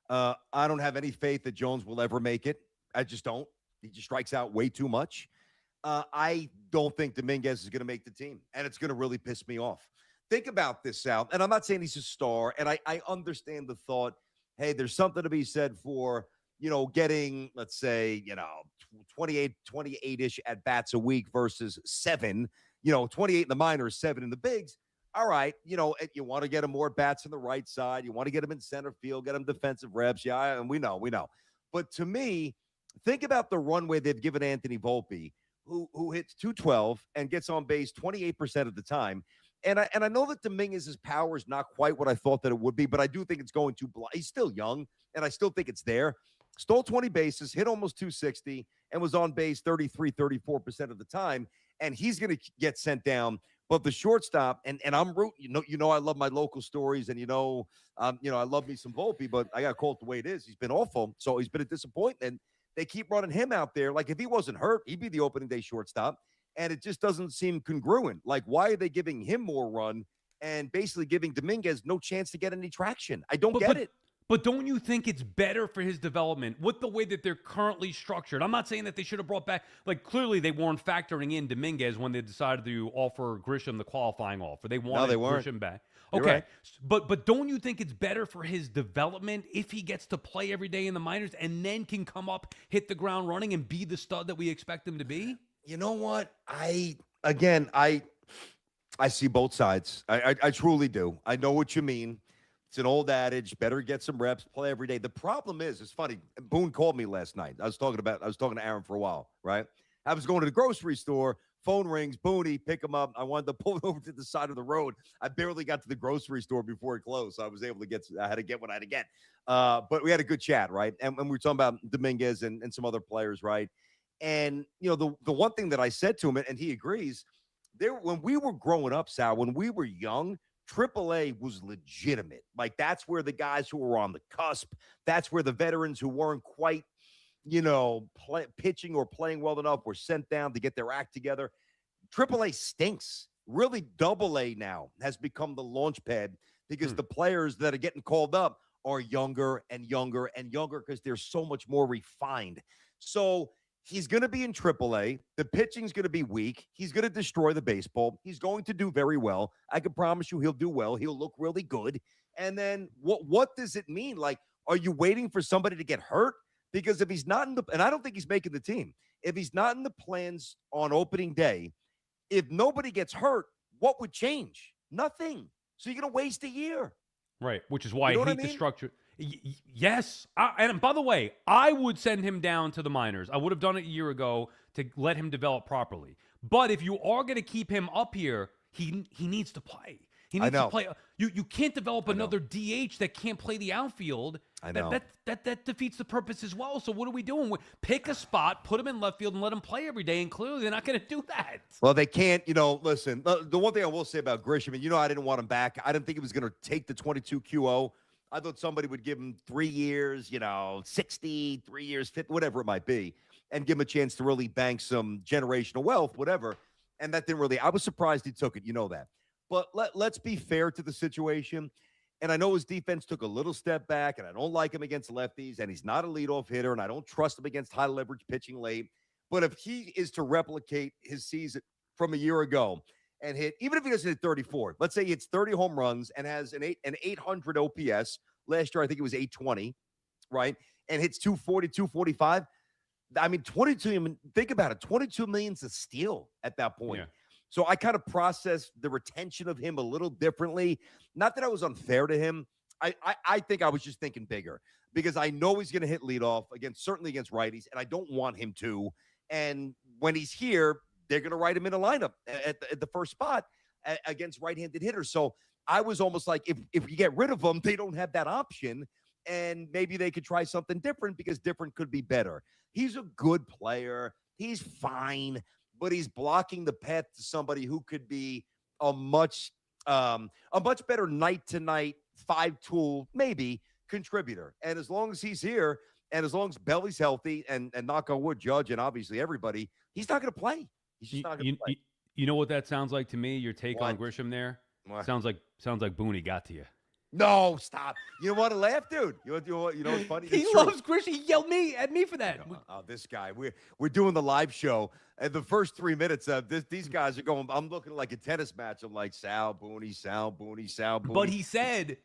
Speaker 2: I don't have any faith that Jones will ever make it. I just don't. He just strikes out way too much. I don't think Dominguez is going to make the team, and it's going to really piss me off. Think about this, Sal, and I'm not saying he's a star, and I understand the thought, hey, there's something to be said for, getting, let's say, 28-ish at-bats a week versus 7, 28 in the minors, 7 in the bigs. All right, you want to get him more bats on the right side. You want to get him in center field, get him defensive reps. Yeah, and we know. But to me, think about the runway they've given Anthony Volpe, who hits 212 and gets on base 28% of the time. And I know that Dominguez's power is not quite what I thought that it would be, but I do think it's going to – he's still young, and I still think it's there. Stole 20 bases, hit almost 260, and was on base 33, 34% of the time, and he's going to get sent down. But the shortstop, and I'm rooting. I love my local stories, and I love me some Volpe, but I got to call it the way it is. He's been awful, so he's been a disappointment. They keep running him out there. Like, if he wasn't hurt, he'd be the opening day shortstop. And it just doesn't seem congruent. Like, why are they giving him more run and basically giving Dominguez no chance to get any traction? I don't get it.
Speaker 1: But don't you think it's better for his development with the way that they're currently structured? I'm not saying that they should have brought back, clearly they weren't factoring in Dominguez when they decided to offer Grisham the qualifying offer. They wanted Grisham back. Okay.
Speaker 2: Right.
Speaker 1: But don't you think it's better for his development if he gets to play every day in the minors and then can come up, hit the ground running, and be the stud that we expect him to be?
Speaker 2: You know what? I see both sides. I truly do. I know what you mean. It's an old adage, better get some reps, play every day. The problem is, it's funny. Boone called me last night. I was talking to Aaron for a while, right? I was going to the grocery store, phone rings, Booney, pick him up. I wanted to pull over to the side of the road. I barely got to the grocery store before it closed, so I was able to I had to get what I had to get. But we had a good chat, right? And we were talking about Dominguez and some other players, right? And, the one thing that I said to him, and he agrees, when we were growing up, Sal, when we were young, AAA was legitimate. Like, that's where the guys who were on the cusp, that's where the veterans who weren't quite, pitching or playing well enough were sent down to get their act together. AAA stinks. Really, AA now has become the launch pad because the players that are getting called up are younger and younger and younger because they're so much more refined. So he's going to be in AAA. The pitching's going to be weak. He's going to destroy the baseball. He's going to do very well. I can promise you he'll do well. He'll look really good. And then what does it mean? Like, are you waiting for somebody to get hurt? Because if he's not and I don't think he's making the team. If he's not in the plans on opening day, if nobody gets hurt, what would change? Nothing. So you're going to waste a year.
Speaker 1: Right, which is why I hate the structure. Yes. And by the way, I would send him down to the minors. I would have done it a year ago to let him develop properly. But if you are going to keep him up here, he needs to play. He needs to play. You can't develop another DH that can't play the outfield.
Speaker 2: I know.
Speaker 1: That defeats the purpose as well. So what are we doing? Pick a spot, put him in left field, and let him play every day. And clearly they're not going to do that.
Speaker 2: Well, they can't, listen, the one thing I will say about Grisham, and I didn't want him back. I didn't think he was going to take the 22 QO. I thought somebody would give him 3 years, 60, 3 years, 50, whatever it might be, and give him a chance to really bank some generational wealth, whatever. And that didn't really, I was surprised he took it. You know that. But let's be fair to the situation. And I know his defense took a little step back, and I don't like him against lefties, and he's not a leadoff hitter, and I don't trust him against high leverage pitching late. But if he is to replicate his season from a year ago and hit, even if he doesn't hit 34, let's say he hits 30 home runs and has an 800 OPS. Last year, I think it was 820, right? And hits 240, 245. I mean, 22, think about it. 22 million's a steal at that point. Yeah. So I kind of processed the retention of him a little differently. Not that I was unfair to him. I think I was just thinking bigger because I know he's going to hit leadoff certainly against righties, and I don't want him to. And when he's here, they're going to write him in a lineup at the first spot against right-handed hitters. So I was almost like, if you get rid of him, they don't have that option, and maybe they could try something different because different could be better. He's a good player. He's fine, but he's blocking the path to somebody who could be a much better night-to-night, five-tool, maybe, contributor. And as long as he's here, and as long as Belly's healthy, and knock on wood, Judge, and obviously everybody, he's not going to play. He's just not going to play.
Speaker 1: You know what that sounds like to me? Your take
Speaker 2: What?
Speaker 1: on Grisham there?
Speaker 2: What?
Speaker 1: Sounds like Booney got to you.
Speaker 2: No, stop. You don't want to laugh, dude. You know what's funny?
Speaker 1: He loves Grisham. He yelled at me for that.
Speaker 2: This guy. We're doing the live show, and the first 3 minutes of these guys are going. I'm looking like a tennis match. I'm like Sal Booney, Sal Booney, Sal Booney.
Speaker 1: But he said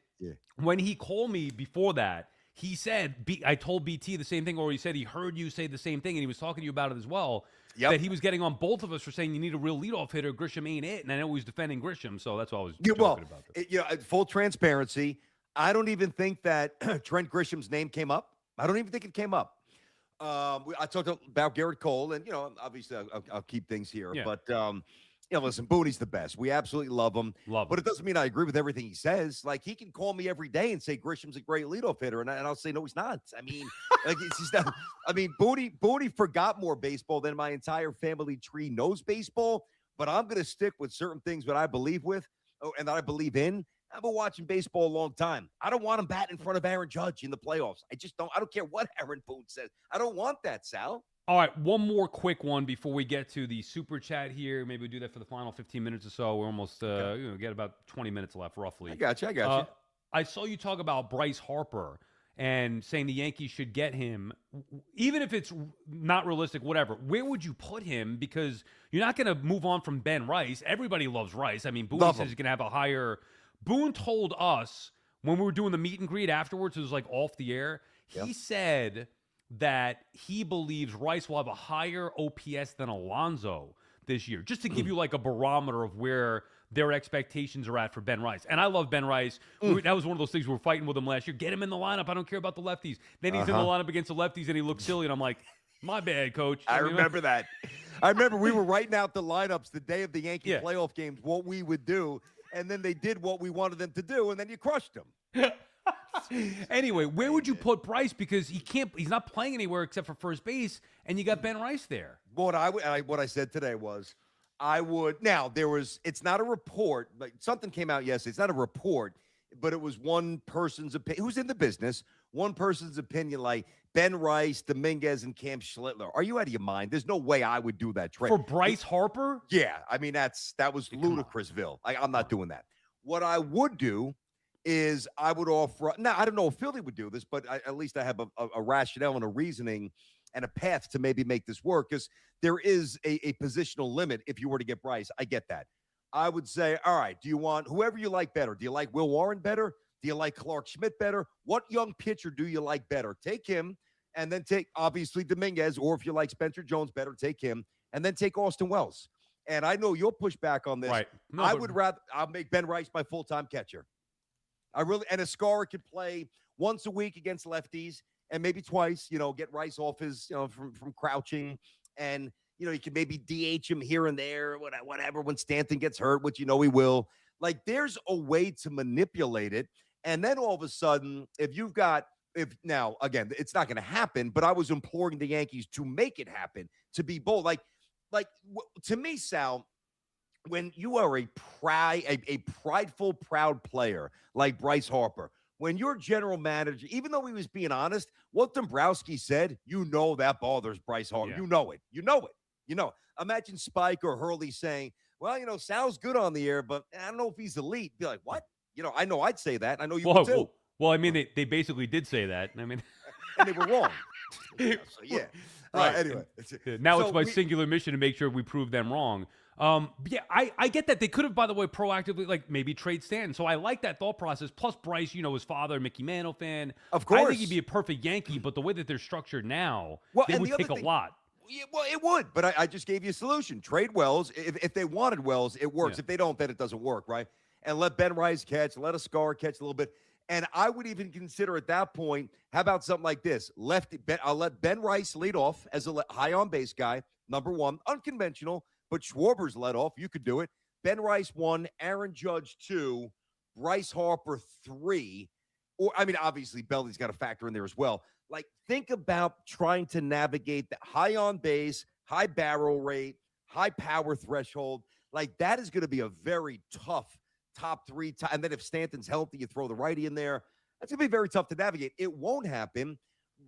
Speaker 1: when he called me before that, he said I told BT the same thing, or he said he heard you say the same thing, and he was talking to you about it as well. Yep. That he was getting on both of us for saying you need a real leadoff hitter. Grisham ain't it, and I know he was defending Grisham, so that's why I was joking about this.
Speaker 2: Full transparency. I don't even think that Trent Grisham's name came up. I don't even think it came up. I talked about Garrett Cole, and obviously I'll keep things here. Yeah. But listen, Booney's the best. We absolutely love him. But it doesn't mean I agree with everything he says. Like, he can call me every day and say Grisham's a great leadoff hitter, and I'll say no, he's not. I mean, it's not. I mean, Booney forgot more baseball than my entire family tree knows baseball. But I'm going to stick with certain things that I believe and that I believe in. I've been watching baseball a long time. I don't want him batting in front of Aaron Judge in the playoffs. I don't care what Aaron Boone says. I don't want that, Sal.
Speaker 1: All right, one more quick one before we get to the super chat here. Maybe we'll do that for the final 15 minutes or so. We're almost get about 20 minutes left, roughly.
Speaker 2: I got you.
Speaker 1: I saw you talk about Bryce Harper and saying the Yankees should get him, even if it's not realistic, whatever. Where would you put him? Because you're not going to move on from Ben Rice. Everybody loves Rice. I mean, Boone says he's going to have a higher. Boone told us when we were doing the meet and greet afterwards, it was like off the air. He said that he believes Rice will have a higher OPS than Alonso this year, just to give you like a barometer of where their expectations are at for Ben Rice. And I love Ben Rice. That was one of those things we were fighting with him last year. Get him in the lineup. I don't care about the lefties. Then he's in the lineup against the lefties and he looks silly. And I'm like, my bad, coach.
Speaker 2: I remember that. I remember we were writing out the lineups the day of the Yankee playoff games, what we would do. And then they did what we wanted them to do, and then you crushed them.
Speaker 1: Anyway, where would you put Bryce? Because he's not playing anywhere except for first base, and you got Ben Rice there.
Speaker 2: What I said today was it's not a report, but something came out yesterday. It's not a report, but it was one person's opinion who's in the business, one person's opinion, like Ben Rice, Dominguez, and Cam Schlittler. Are you out of your mind? There's no way I would do that trade.
Speaker 1: For Bryce Harper?
Speaker 2: Yeah. I mean, that was ludicrousville. I'm not doing that. What I would do is I would offer – now, I don't know if Philly would do this, but at least I have a rationale and a reasoning and a path to maybe make this work, because there is a positional limit if you were to get Bryce. I get that. I would say, all right, do you want whoever you like better? Do you like Will Warren better? Do you like Clark Schmidt better? What young pitcher do you like better? Take him, and then take, obviously, Dominguez, or if you like Spencer Jones better, take him, and then take Austin Wells. And I know you'll push back on this.
Speaker 1: Right. No,
Speaker 2: I'll make Ben Rice my full-time catcher. And Escara could play once a week against lefties, and maybe twice, get Rice off his, from crouching, and, you can maybe DH him here and there, whatever, when Stanton gets hurt, which he will. Like, there's a way to manipulate it. And then all of a sudden, now, again, it's not going to happen, but I was imploring the Yankees to make it happen, to be bold. Like to me, Sal, when you are a prideful, proud player like Bryce Harper, when your general manager, even though he was being honest, what Dombrowski said, that bothers Bryce Harper. Yeah. You know it. Imagine Spike or Hurley saying, well, Sal's good on the air, but I don't know if he's elite. Be like, what? I know I'd say that. I know you would too.
Speaker 1: Well, I mean, they basically did say that. I mean,
Speaker 2: and they were wrong. So, yeah.
Speaker 1: Right.
Speaker 2: Anyway.
Speaker 1: Now it's my singular mission to make sure we prove them wrong. I get that. They could have, by the way, proactively, maybe trade Stanton. So I like that thought process. Plus, Bryce, his father, Mickey Mantle fan.
Speaker 2: Of course.
Speaker 1: I think he'd be a perfect Yankee, but the way that they're structured now, they would take a lot.
Speaker 2: Yeah, well, it would, but I just gave you a solution. Trade Wells. If they wanted Wells, it works.
Speaker 1: Yeah.
Speaker 2: If they don't, then it doesn't work, right? And let Ben Rice catch, let Ascar catch a little bit. And I would even consider at that point, how about something like this? I'll let Ben Rice lead off as a high on base guy, number one, unconventional, but Schwarber's led off. You could do it. Ben Rice 1, Aaron Judge 2, Bryce Harper 3. Or, I mean, obviously, Belly's got to factor in there as well. Like, think about trying to navigate the high on base, high barrel rate, high power threshold. Like, that is going to be a very tough top three. And then if Stanton's healthy, you throw the righty in there. That's going to be very tough to navigate. It won't happen.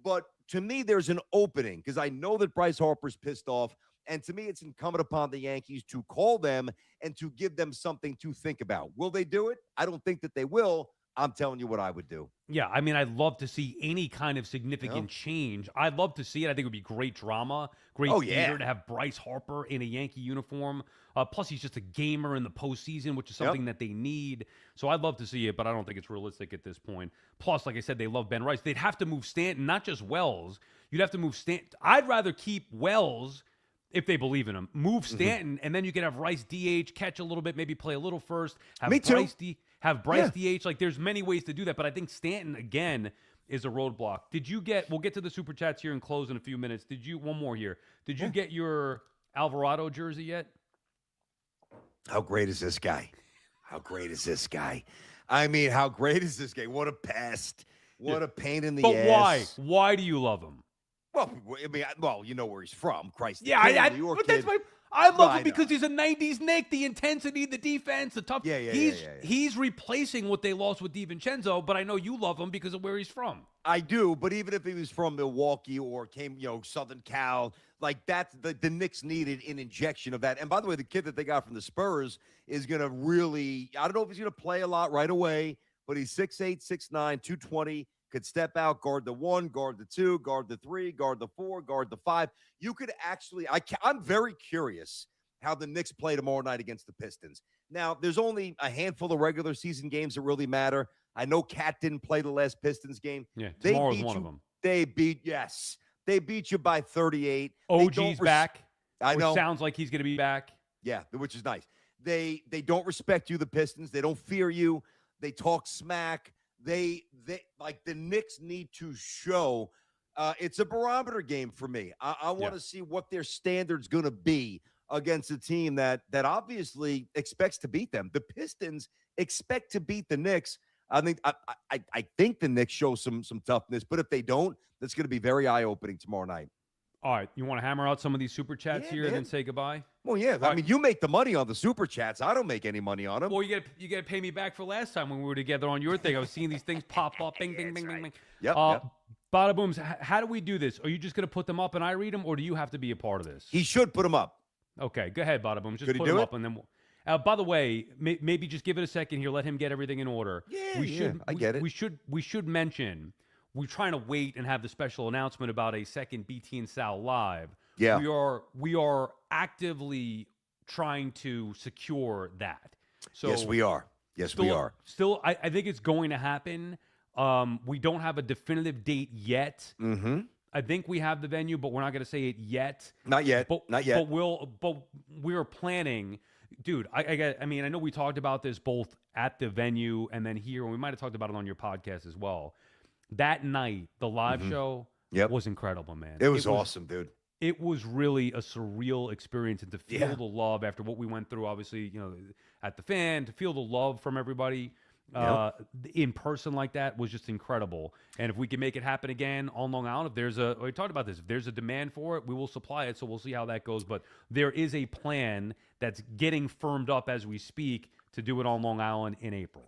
Speaker 2: But to me, there's an opening because I know that Bryce Harper's pissed off. And to me, it's incumbent upon the Yankees to call them and to give them something to think about. Will they do it? I don't think that they will. I'm telling you what I would do.
Speaker 1: Yeah, I mean, I'd love to see any kind of significant change. I'd love to see it. I think it would be great drama, great theater to have Bryce Harper in a Yankee uniform. Plus, he's just a gamer in the postseason, which is something that they need. So I'd love to see it, but I don't think it's realistic at this point. Plus, like I said, they love Ben Rice. They'd have to move Stanton, not just Wells. You'd have to move Stanton. I'd rather keep Wells if they believe in him. Move Stanton, and then you can have Rice DH, catch a little bit, maybe play a little first. Have
Speaker 2: Me too.
Speaker 1: Bryce DH. Like, there's many ways to do that, but I think Stanton, again, is a roadblock. We'll get to the Super Chats here and close in a few minutes. One more here. Did you get your Alvarado jersey yet?
Speaker 2: How great is this guy? How great is this guy? I mean, how great is this guy? What a pest. What a pain in the ass.
Speaker 1: But why? Why do you love him?
Speaker 2: Well, I mean, you know where he's from. Christ.
Speaker 1: Yeah, I love him because he's a 90s Nick. The intensity, the defense, the tough. He's replacing what they lost with DiVincenzo, but I know you love him because of where he's from.
Speaker 2: I do, but even if he was from Milwaukee or came, Southern Cal, like that's the Knicks needed an injection of that. And by the way, the kid that they got from the Spurs is going to really, I don't know if he's going to play a lot right away, but he's 6'8", 6'9", 220. Could step out, guard the 1, guard the 2, guard the 3, guard the 4, guard the 5. You could actually, I'm very curious how the Knicks play tomorrow night against the Pistons. Now, there's only a handful of regular season games that really matter. I know Cat didn't play the last Pistons game.
Speaker 1: Yeah, tomorrow's one of them.
Speaker 2: They beat you by 38.
Speaker 1: OG's back.
Speaker 2: I know.
Speaker 1: Which sounds like he's going to be back.
Speaker 2: Yeah, which is nice. They don't respect you, the Pistons. They don't fear you. They talk smack. They like the Knicks need to show it's a barometer game for me. I want to see what their standard's going to be against a team that obviously expects to beat them. The Pistons expect to beat the Knicks. I think the Knicks show some toughness, but if they don't, that's going to be very eye-opening tomorrow night.
Speaker 1: All right, you want to hammer out some of these Super Chats here and then say goodbye?
Speaker 2: Well, yeah. I mean, you make the money on the Super Chats. I don't make any money on them.
Speaker 1: Well, you got to pay me back for last time when we were together on your thing. I was seeing these things pop up. Bing, bing, bing, bing, bing.
Speaker 2: Yep.
Speaker 1: Bada Booms, how do we do this? Are you just going to put them up and I read them, or do you have to be a part of this?
Speaker 2: He should put them up.
Speaker 1: Okay, go ahead, Bada Booms. Just put them up and then by the way, maybe just give it a second here. Let him get everything in order.
Speaker 2: Yeah, I get it.
Speaker 1: We should mention we're trying to wait and have the special announcement about a second BT and Sal live.
Speaker 2: Yeah.
Speaker 1: We are actively trying to secure that. So
Speaker 2: yes, we are. We are.
Speaker 1: Still, I think it's going to happen. We don't have a definitive date yet.
Speaker 2: Mm-hmm.
Speaker 1: I think we have the venue, but we're not going to say it yet.
Speaker 2: Not yet. Not yet.
Speaker 1: But we're planning. Dude, I mean, I know we talked about this both at the venue and then here, and we might have talked about it on your podcast as well. That night, the live show was incredible, man.
Speaker 2: It was awesome, dude.
Speaker 1: It was really a surreal experience, and to feel the love after what we went through, obviously, at the fan, to feel the love from everybody in person like that was just incredible. And if we can make it happen again on Long Island, we talked about this, if there's a demand for it, we will supply it. So we'll see how that goes. But there is a plan that's getting firmed up as we speak to do it on Long Island in April.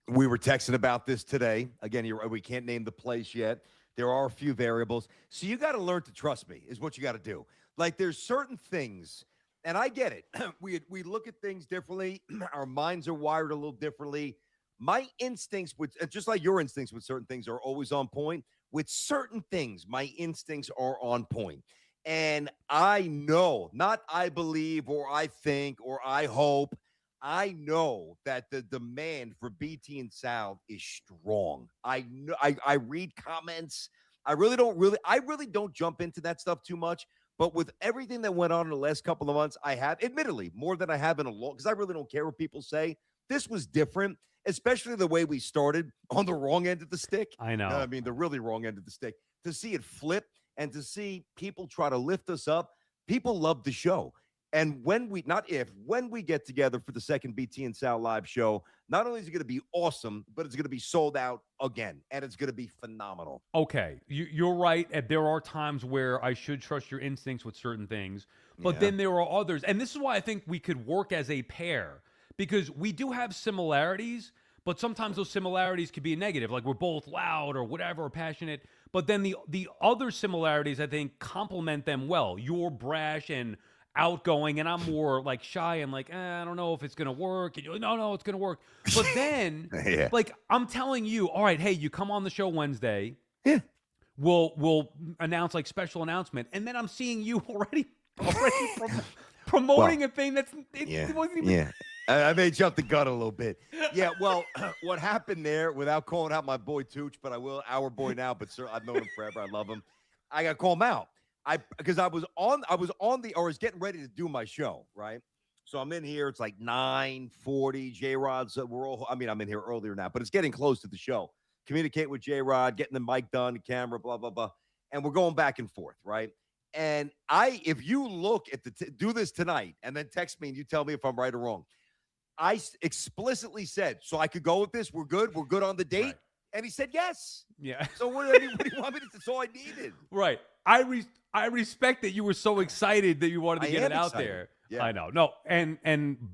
Speaker 2: We were texting about this today. Again, we can't name the place yet. There are a few variables. So you got to learn to trust me is what you got to do. Like there's certain things, and I get it. We look at things differently. Our minds are wired a little differently. My instincts, just like your instincts with certain things, are always on point. With certain things, my instincts are on point. And I know, not I believe or I think or I hope, I know that the demand for BT and Sal is strong. I know. I read comments. I really don't jump into that stuff too much. But with everything that went on in the last couple of months, I have, admittedly, more than I have in a long, because I really don't care what people say. This was different, especially the way we started on the wrong end of the stick.
Speaker 1: I know.
Speaker 2: I mean, the really wrong end of the stick. To see it flip and to see people try to lift us up, people love the show. And when we, not if, when we get together for the second BT and Sal live show, not only is it going to be awesome, but it's going to be sold out again. And it's going to be phenomenal.
Speaker 1: Okay, you're right. And there are times where I should trust your instincts with certain things, but then there are others. And this is why I think we could work as a pair, because we do have similarities, but sometimes those similarities could be negative. Like we're both loud or whatever, or passionate. But then the other similarities, I think, complement them well. You're brash and outgoing, and I'm more like shy and like, I don't know if it's gonna work. And you're like, no, it's gonna work. But then, like, I'm telling you, all right, hey, you come on the show Wednesday.
Speaker 2: Yeah.
Speaker 1: We'll announce like special announcement, and then I'm seeing you already promoting a thing that's it wasn't even.
Speaker 2: I may jump the gun a little bit. Yeah, well, what happened there, without calling out my boy Tooch, but I will, our boy now, but sir, I've known him forever. I love him. I got to call him out. Because I was getting ready to do my show, right? So I'm in here. It's like 9:40. J-Rod's, I'm in here earlier now, but it's getting close to the show. Communicate with J-Rod, getting the mic done, the camera, blah, blah, blah. And we're going back and forth, right? And if you look at do this tonight and then text me and you tell me if I'm right or wrong. I explicitly said, so I could go with this. We're good. We're good on the date. Right. And he said, yes.
Speaker 1: Yeah.
Speaker 2: So what do you want me to? That's all I needed.
Speaker 1: Right. I respect that you were so excited that you wanted to get it out there. Yeah. I know. No,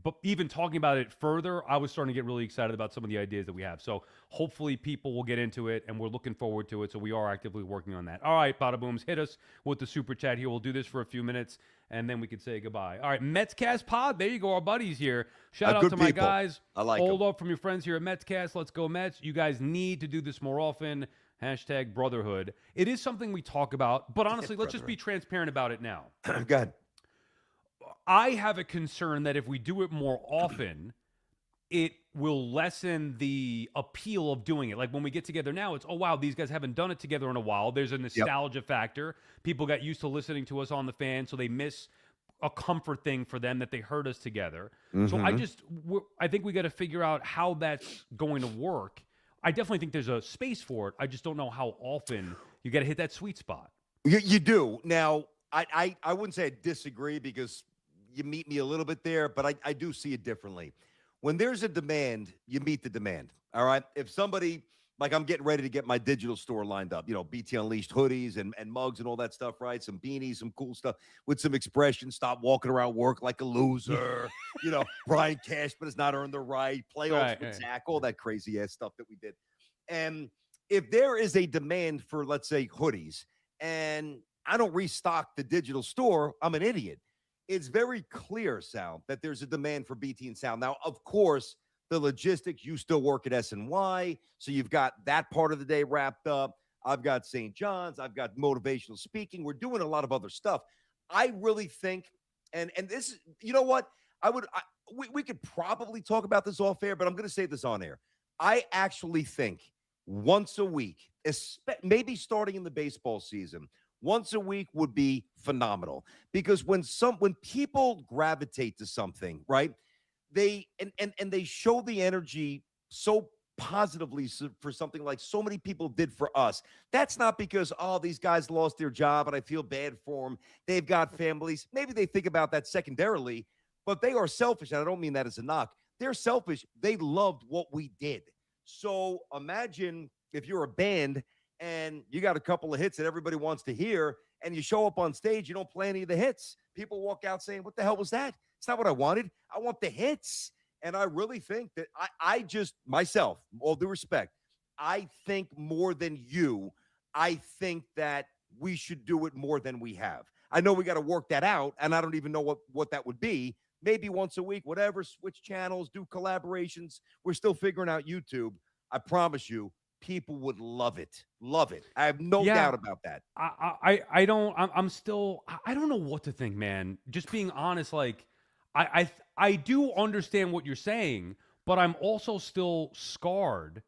Speaker 1: but even talking about it further, I was starting to get really excited about some of the ideas that we have. So hopefully people will get into it, and we're looking forward to it. So we are actively working on that. All right, Bada Booms, hit us with the super chat here. We'll do this for a few minutes, and then we can say goodbye. All right, Metscast Pod. There you go, our buddies here. Shout out to my guys.
Speaker 2: I like
Speaker 1: Hold up from your friends here at Metscast. Let's go Mets. You guys need to do this more often. Hashtag brotherhood. It is something we talk about, but honestly, let's just be transparent about it now.
Speaker 2: Go ahead.
Speaker 1: I have a concern that if we do it more often, it will lessen the appeal of doing it. Like when we get together now, it's, oh, wow, these guys haven't done it together in a while. There's a nostalgia factor. People got used to listening to us on the fan, so they miss a comfort thing for them that they heard us together. So I think we got to figure out how that's going to work. I definitely think there's a space for it. I just don't know how often you got to hit that sweet spot.
Speaker 2: You do. Now, I wouldn't say I disagree because you meet me a little bit there, but I do see it differently. When there's a demand, you meet the demand. All right. If somebody, like I'm getting ready to get my digital store lined up, BT Unleashed hoodies and mugs and all that stuff, right? Some beanies, some cool stuff with some expression. Stop walking around work like a loser. Brian Cashman has not earned the right. Playoffs with Zach, all that crazy ass stuff that we did. And if there is a demand for, let's say, hoodies, and I don't restock the digital store, I'm an idiot. It's very clear, Sal, that there's a demand for BT and Sal. Now, of course, the logistics, you still work at SNY, so you've got that part of the day wrapped up. I've got St. John's. I've got motivational speaking. We're doing a lot of other stuff. I really think, and this, you know what? We could probably talk about this off air, but I'm going to say this on air. I actually think once a week, maybe starting in the baseball season, once a week would be phenomenal, because when people gravitate to something, right, they they show the energy so positively for something like so many people did for us. That's not because, oh, these guys lost their job and I feel bad for them. They've got families. Maybe they think about that secondarily, but they are selfish. And I don't mean that as a knock. They're selfish. They loved what we did. So imagine if you're a band and you got a couple of hits that everybody wants to hear, and you show up on stage, you don't play any of the hits. People walk out saying, what the hell was that? It's not what I wanted. I want the hits. And I really think that I just, myself, all due respect, I think more than you, I think that we should do it more than we have. I know we got to work that out, and I don't even know what that would be. Maybe once a week, whatever, switch channels, do collaborations. We're still figuring out YouTube. I promise you, people would love it. Love it. I have no doubt about that.
Speaker 1: I don't know what to think, man. Just being honest, like I do understand what you're saying, but I'm also still scarred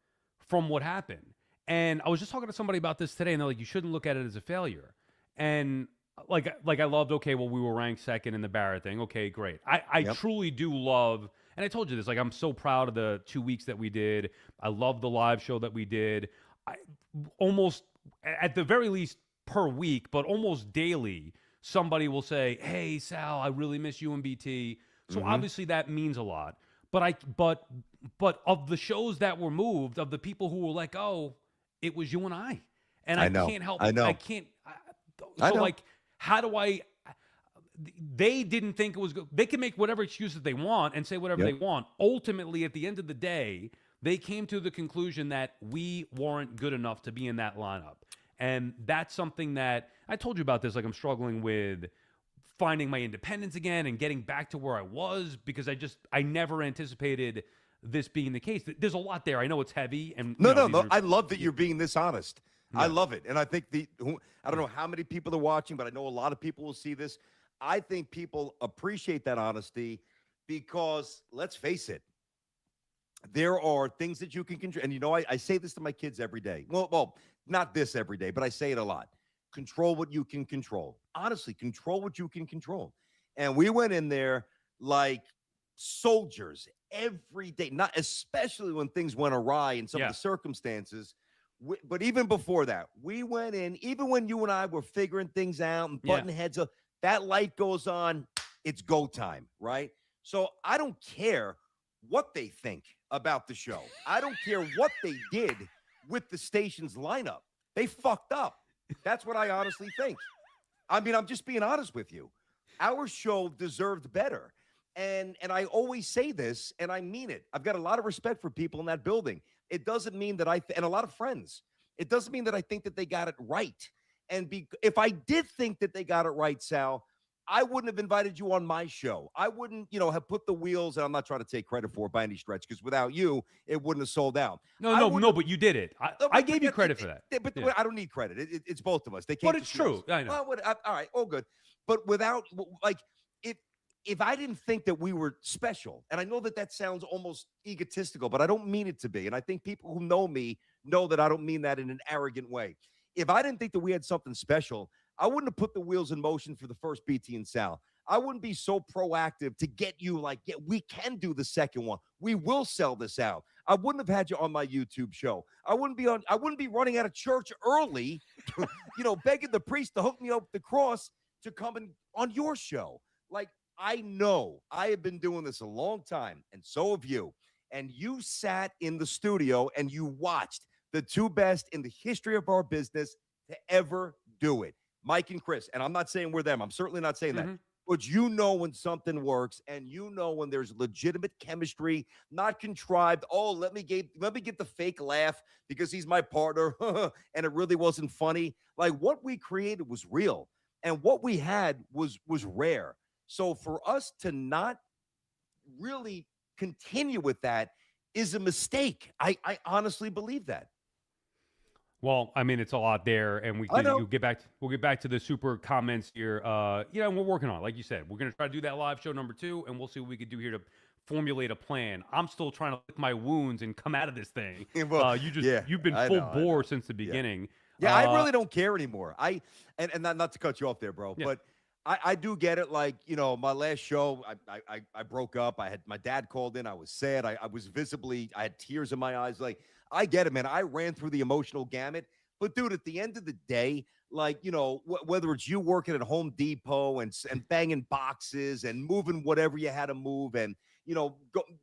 Speaker 1: from what happened. And I was just talking to somebody about this today, and they're like, you shouldn't look at it as a failure. And like I loved, okay, well, we were ranked second in the Barrett thing. Okay, great. I
Speaker 2: Yep.
Speaker 1: truly do love, and I told you this, like I'm so proud of the 2 weeks that we did. I love the live show that we did. I almost at the very least per week, but almost daily, somebody will say, "Hey Sal, I really miss you and BT." So
Speaker 2: Mm-hmm.
Speaker 1: obviously that means a lot. But of the shows that were moved, of the people who were let go, it was you and I. And I
Speaker 2: I know.
Speaker 1: can't help
Speaker 2: I
Speaker 1: I
Speaker 2: know.
Speaker 1: can't
Speaker 2: I
Speaker 1: so
Speaker 2: know.
Speaker 1: like how do I they didn't think it was good. They can make whatever excuses they want and say whatever they
Speaker 2: Yep.
Speaker 1: want. Ultimately, at the end of the day, they came to the conclusion that we weren't good enough to be in that lineup. And that's something that I told you about this. Like, I'm struggling with finding my independence again and getting back to where I was because I never anticipated this being the case. There's a lot there. I know it's heavy and,
Speaker 2: No, no,
Speaker 1: these
Speaker 2: no.
Speaker 1: are,
Speaker 2: I love that you're being this honest. I
Speaker 1: yeah.
Speaker 2: love it. And I think I don't know how many people are watching, but I know a lot of people will see this. I think people appreciate that honesty because let's face it, there are things that you can control. And I say this to my kids every day. Well, not this every day, but I say it a lot. Control what you can control. Honestly, control what you can control. And we went in there like soldiers every day, not especially when things went awry in some of
Speaker 1: Yeah.
Speaker 2: the circumstances. But even before that, we went in, even when you and I were figuring things out and
Speaker 1: Yeah.
Speaker 2: butting heads up, that light goes on, it's go time, right? So I don't care what they think about the show. I don't care what they did with the station's lineup. They fucked up. That's what I honestly think. I mean, I'm just being honest with you. Our show deserved better. And I always say this, and I mean it. I've got a lot of respect for people in that building. It doesn't mean that and a lot of friends. It doesn't mean that I think that they got it right. And if I did think that they got it right, Sal, I wouldn't have invited you on my show. I wouldn't, have put the wheels, and I'm not trying to take credit for it by any stretch, because without you, it wouldn't have sold out.
Speaker 1: No, but you did it. I gave you credit for that.
Speaker 2: But
Speaker 1: Yeah.
Speaker 2: I don't need credit. It's both of us. They
Speaker 1: But
Speaker 2: came.
Speaker 1: it's true. I know.
Speaker 2: Well, all right, all good. But without, like, if I didn't think that we were special, and I know that that sounds almost egotistical, but I don't mean it to be. And I think people who know me know that I don't mean that in an arrogant way. If I didn't think that we had something special, I wouldn't have put the wheels in motion for the first BT and Sal. I wouldn't be so proactive to get you we can do the second one. We will sell this out. I wouldn't have had you on my YouTube show. I wouldn't be running out of church early, begging the priest to hook me up with the cross to come on your show. Like, I know I have been doing this a long time, and so have you. And you sat in the studio and you watched the two best in the history of our business to ever do it, Mike and Chris. And I'm not saying we're them. I'm certainly not saying that. But when something works, and when there's legitimate chemistry, not contrived. Oh, let me get the fake laugh because he's my partner, and it really wasn't funny. Like, what we created was real, and what we had was rare. So for us to not really continue with that is a mistake. I honestly believe that.
Speaker 1: Well, I mean, it's a lot there, and we'll get back to the super comments here. And we're working on it. Like you said, we're gonna try to do that live show number 2, and we'll see what we could do here to formulate a plan. I'm still trying to lick my wounds and come out of this thing. You've been full bore since the beginning.
Speaker 2: Yeah, I really don't care anymore. And not to cut you off there, bro,
Speaker 1: Yeah.
Speaker 2: but I do get it. Like, my last show, I broke up. My dad called in. I was sad. I had tears in my eyes. Like, I get it, man. I ran through the emotional gamut. But dude, at the end of the day, like, whether it's you working at Home Depot and banging boxes and moving whatever you had to move, and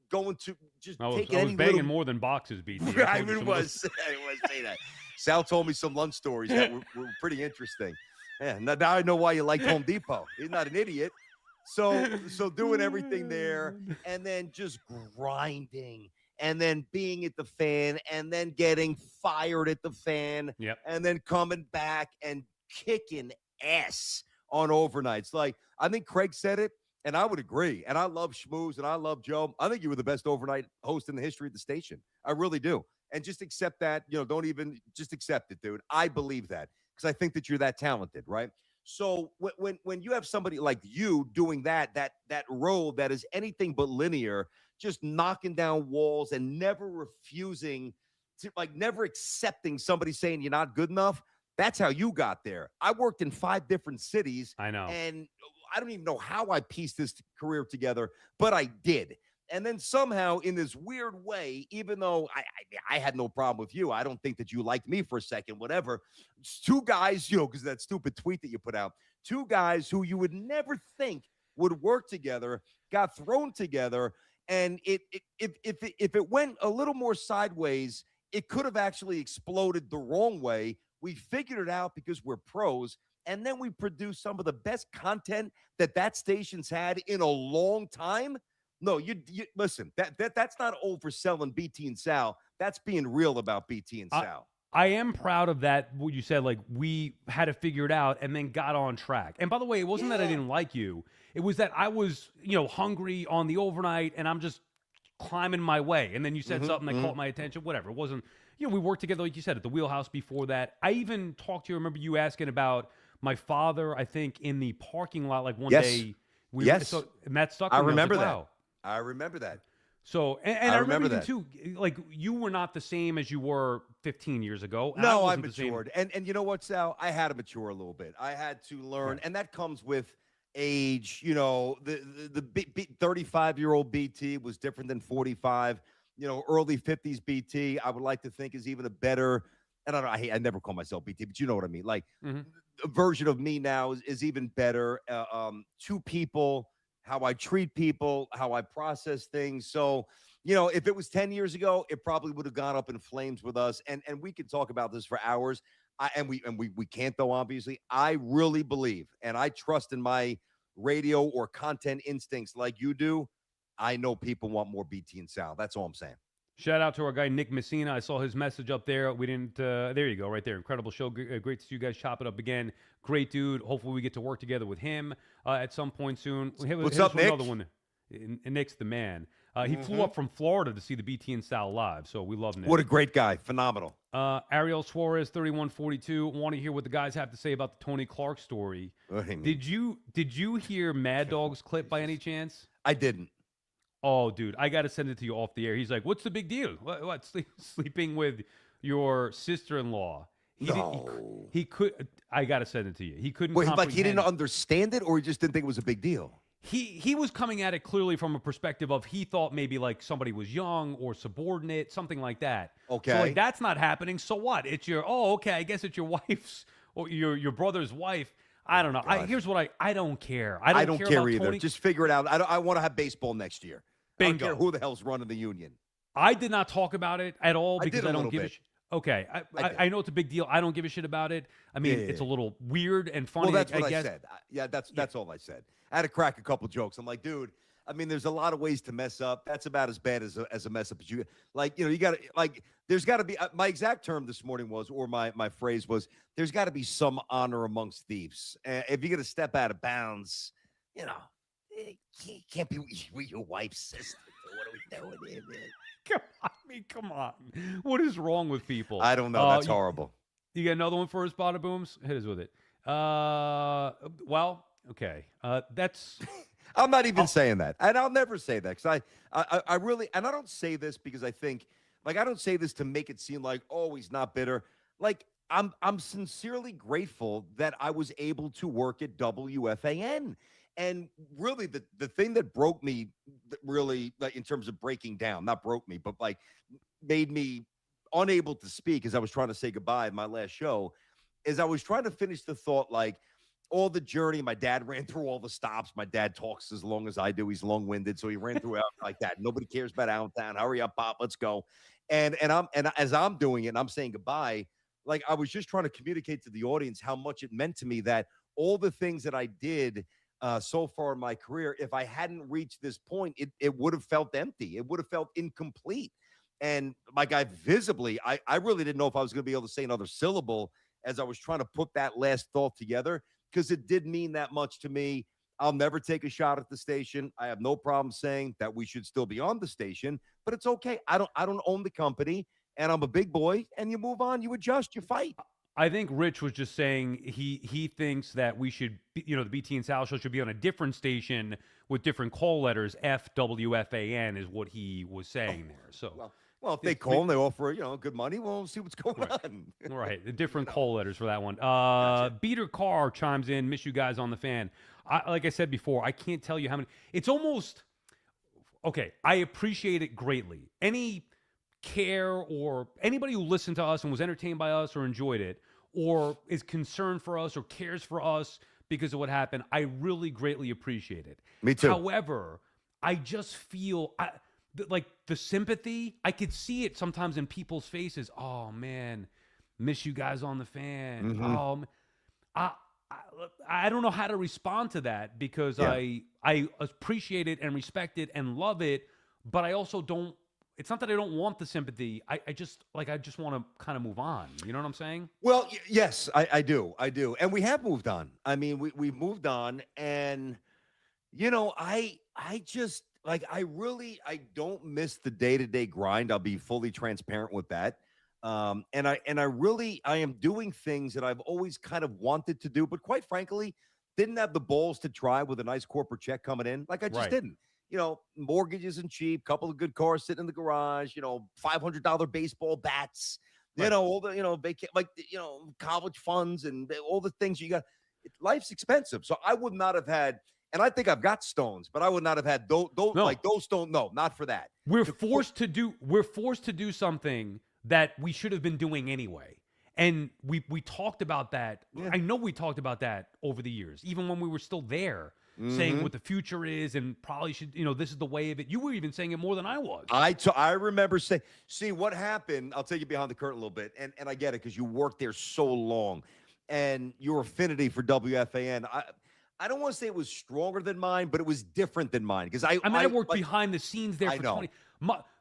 Speaker 2: going to just taking
Speaker 1: I was
Speaker 2: any
Speaker 1: banging
Speaker 2: little...
Speaker 1: more than boxes, BT.
Speaker 2: I was say that. Sal told me some lunch stories that were pretty interesting. Yeah, now I know why you liked Home Depot. He's not an idiot. So doing everything there, and then just grinding, and then being at the fan, and then getting fired at the fan, and then coming back and kicking ass on overnights. Like, I think Craig said it, and I would agree. And I love Schmooze, and I love Joe. I think you were the best overnight host in the history of the station. I really do. And just accept that. Don't even just accept it, dude. I believe that, because I think that you're that talented, right? So when you have somebody like you doing that role that is anything but linear, just knocking down walls and never refusing to, never accepting somebody saying you're not good enough, That's how you got there. I worked in 5 different cities,
Speaker 1: I know.
Speaker 2: and I don't even know how I pieced this career together, but I did. And then somehow, in this weird way, even though I had no problem with you, I don't think that you liked me for a second, whatever. It's 2 guys, because that stupid tweet that you put out, 2 guys who you would never think would work together, got thrown together, and if it went a little more sideways, it could have actually exploded the wrong way. We figured it out because we're pros, and then we produced some of the best content that station's had in a long time. No, you listen. That's not overselling BT and Sal. That's being real about BT and Sal.
Speaker 1: I am proud of that. What you said, like we had to figure it out and then got on track. And by the way, it wasn't that I didn't like you. It was that I was, hungry on the overnight, and I'm just climbing my way. And then you said something that caught my attention. Whatever. It wasn't. We worked together, like you said, at the Wheelhouse before that. I even talked to you. I remember you asking about my father, I think, in the parking lot, like one day.
Speaker 2: Yes.
Speaker 1: So, and that stuck
Speaker 2: I
Speaker 1: with me.
Speaker 2: remember
Speaker 1: like,
Speaker 2: that.
Speaker 1: wow.
Speaker 2: I remember that.
Speaker 1: So, and I remember
Speaker 2: that
Speaker 1: too, like you were not the same as you were 15 years ago.
Speaker 2: No, I matured. And you know what, Sal? I had to mature a little bit. I had to learn, and that comes with age. The 35-year-old BT was different than 45. Early 50s BT, I would like to think is even a better, and I never call myself BT, but you know what I mean. Like a version of me now is even better. To people, how I treat people, how I process things. So, if it was 10 years ago, it probably would have gone up in flames with us. And we could talk about this for hours. We can't, though, obviously. I really believe, and I trust in my radio or content instincts like you do. I know people want more BT and Sal. That's all I'm saying.
Speaker 1: Shout out to our guy, Nick Messina. I saw his message up there. We didn't, there you go, right there. Incredible show. Great to see you guys chop it up again. Great dude. Hopefully we get to work together with him at some point soon.
Speaker 2: What's up, Nick?
Speaker 1: Another one. Nick's the man. He flew up from Florida to see the BT and Sal live, so we love Nick.
Speaker 2: What a great guy. Phenomenal.
Speaker 1: Ariel Suarez, 3142. Want to hear what the guys have to say about the Tony Clark story. Did you hear Mad Dog's clip by any chance?
Speaker 2: I didn't.
Speaker 1: Oh, dude, I got to send it to you off the air. He's like, what's the big deal? What sleeping with your sister-in-law? He could. I got to send it to you. He couldn't.
Speaker 2: Wait, like he didn't understand it, or he just didn't think it was a big deal?
Speaker 1: He was coming at it clearly from a perspective of he thought maybe like somebody was young or subordinate, something like that.
Speaker 2: Okay.
Speaker 1: So like that's not happening. So what? It's okay, I guess it's your wife's or your brother's wife. I don't know. Here's what I don't care. I don't care
Speaker 2: either.
Speaker 1: Tony.
Speaker 2: Just figure it out. I want to have baseball next year.
Speaker 1: Bingo.
Speaker 2: I don't care who the hell's running the union.
Speaker 1: I did not talk about it at all because I don't give a shit. Okay, I know it's a big deal. I don't give a shit about it. I mean, it's a little weird and funny.
Speaker 2: Well, that's what I
Speaker 1: guess.
Speaker 2: said. That's all I said. I had to crack a couple jokes. I'm like, dude, I mean, there's a lot of ways to mess up. That's about as bad as a mess up as you you got to there's got to be my exact term this morning was, or my phrase was, there's got to be some honor amongst thieves. If you're going to step out of bounds, it can't be with your wife's sister. What are we doing here, man?
Speaker 1: Come on. What is wrong with people?
Speaker 2: I don't know. That's horrible.
Speaker 1: You got another one for us, Bada Booms? Hit us with it. Well, okay. That's.
Speaker 2: I'm not even saying that, and I'll never say that because I really, and I don't say this because I think, I don't say this to make it seem like, oh, he's not bitter. Like I'm sincerely grateful that I was able to work at WFAN. And really, the thing that broke me, really, in terms of breaking down, not broke me, but made me unable to speak as I was trying to say goodbye in my last show, is I was trying to finish the thought, all the journey. My dad ran through all the stops. My dad talks as long as I do. He's long-winded, so he ran through like that. Nobody cares about Allentown. Hurry up, Pop. Let's go. And as I'm doing it, and I'm saying goodbye, I was just trying to communicate to the audience how much it meant to me that all the things that I did so far in my career, if I hadn't reached this point, it would have felt empty. It would have felt incomplete. And I visibly, I really didn't know if I was going to be able to say another syllable as I was trying to put that last thought together, because it did mean that much to me. I'll never take a shot at the station. I have no problem saying that we should still be on the station, but it's okay. I don't own the company, and I'm a big boy, and you move on, you adjust, you fight.
Speaker 1: I think Rich was just saying he thinks that we should, the BT and Sal show should be on a different station with different call letters. FWFAN is what he was saying there. So,
Speaker 2: Well, if they call and they offer, good money, we'll see what's going on.
Speaker 1: Right, the different call letters for that one.
Speaker 2: Gotcha.
Speaker 1: Beater Carr chimes in. Miss you guys on the fan. Like I said before, I can't tell you how many. It's almost okay. I appreciate it greatly. Any care or anybody who listened to us and was entertained by us or enjoyed it or is concerned for us or cares for us because of what happened, I really greatly appreciate it.
Speaker 2: Me too.
Speaker 1: However, I just feel like the sympathy, I could see it sometimes in people's faces. Oh man, miss you guys on the fan. I, I don't know how to respond to that because I appreciate it and respect it and love it, but I also don't. It's not that I don't want the sympathy. I just want to kind of move on. You know what I'm saying?
Speaker 2: Well, yes, I do. And we have moved on. I mean, we've moved on. And, I just like, I don't miss the day-to-day grind. I'll be fully transparent with that. And I am doing things that I've always kind of wanted to do, but quite frankly, didn't have the balls to try with a nice corporate check coming in. Like I just didn't. Mortgage isn't cheap, couple of good cars sitting in the garage, $500 baseball bats, all the, college funds and all the things you got. Life's expensive. So I would not have had, and I think I've got stones, but I would not have had those stones. No, not for that.
Speaker 1: We're forced to do something that we should have been doing anyway. And we talked about that. Yeah. I know we talked about that over the years, even when we were still there. Saying what the future is and probably should, this is the way of it. You were even saying it more than I was.
Speaker 2: I remember saying, see what happened. I'll take you behind the curtain a little bit. And I get it because you worked there so long and your affinity for WFAN. I don't want to say it was stronger than mine, but it was different than mine. Because I
Speaker 1: worked behind the scenes there for 20.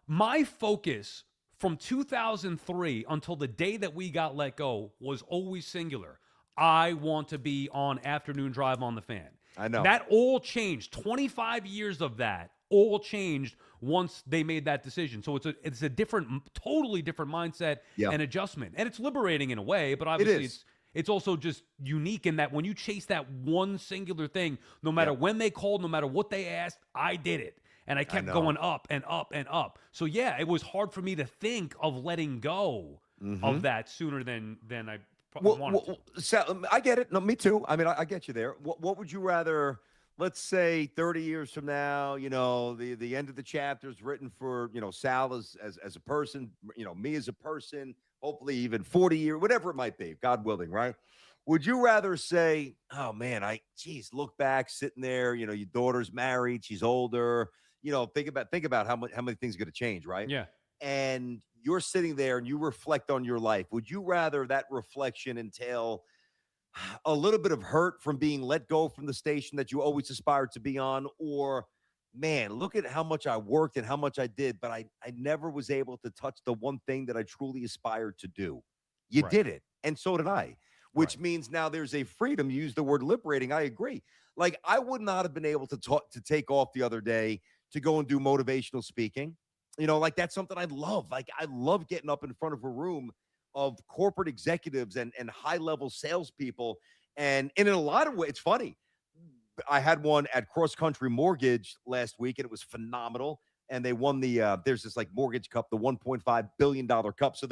Speaker 1: My focus from 2003 until the day that we got let go was always singular. I want to be on Afternoon Drive on the Fan.
Speaker 2: I know.
Speaker 1: That all changed. 25 years of that all changed once they made that decision. So it's a totally different mindset and adjustment. And it's liberating in a way, but obviously it's also just unique in that when you chase that one singular thing, no matter when they called, no matter what they asked, I did it. And I kept going up and up and up. So yeah, it was hard for me to think of letting go of that sooner than I
Speaker 2: Sal, I get it. No, me too. I mean, I get you there. What would you rather, let's say 30 years from now, the end of the chapter is written for, Sal as a person, me as a person, hopefully even 40 years, whatever it might be, God willing, right? Would you rather say, oh man, look back, sitting there, your daughter's married, she's older, think about how many things are going to change, right?
Speaker 1: Yeah.
Speaker 2: And you're sitting there and you reflect on your life. Would you rather that reflection entail a little bit of hurt from being let go from the station that you always aspired to be on? Or, man, look at how much I worked and how much I did, but I never was able to touch the one thing that I truly aspired to do. You did it. And so did I, which means now there's a freedom. You use the word liberating. I agree. Like I would not have been able to take off the other day to go and do motivational speaking. Like that's something I love. Like I love getting up in front of a room of corporate executives and high-level salespeople. And in a lot of ways, it's funny. I had one at Cross Country Mortgage last week, and it was phenomenal. And they won there's this like mortgage cup, the $1.5 billion cup. So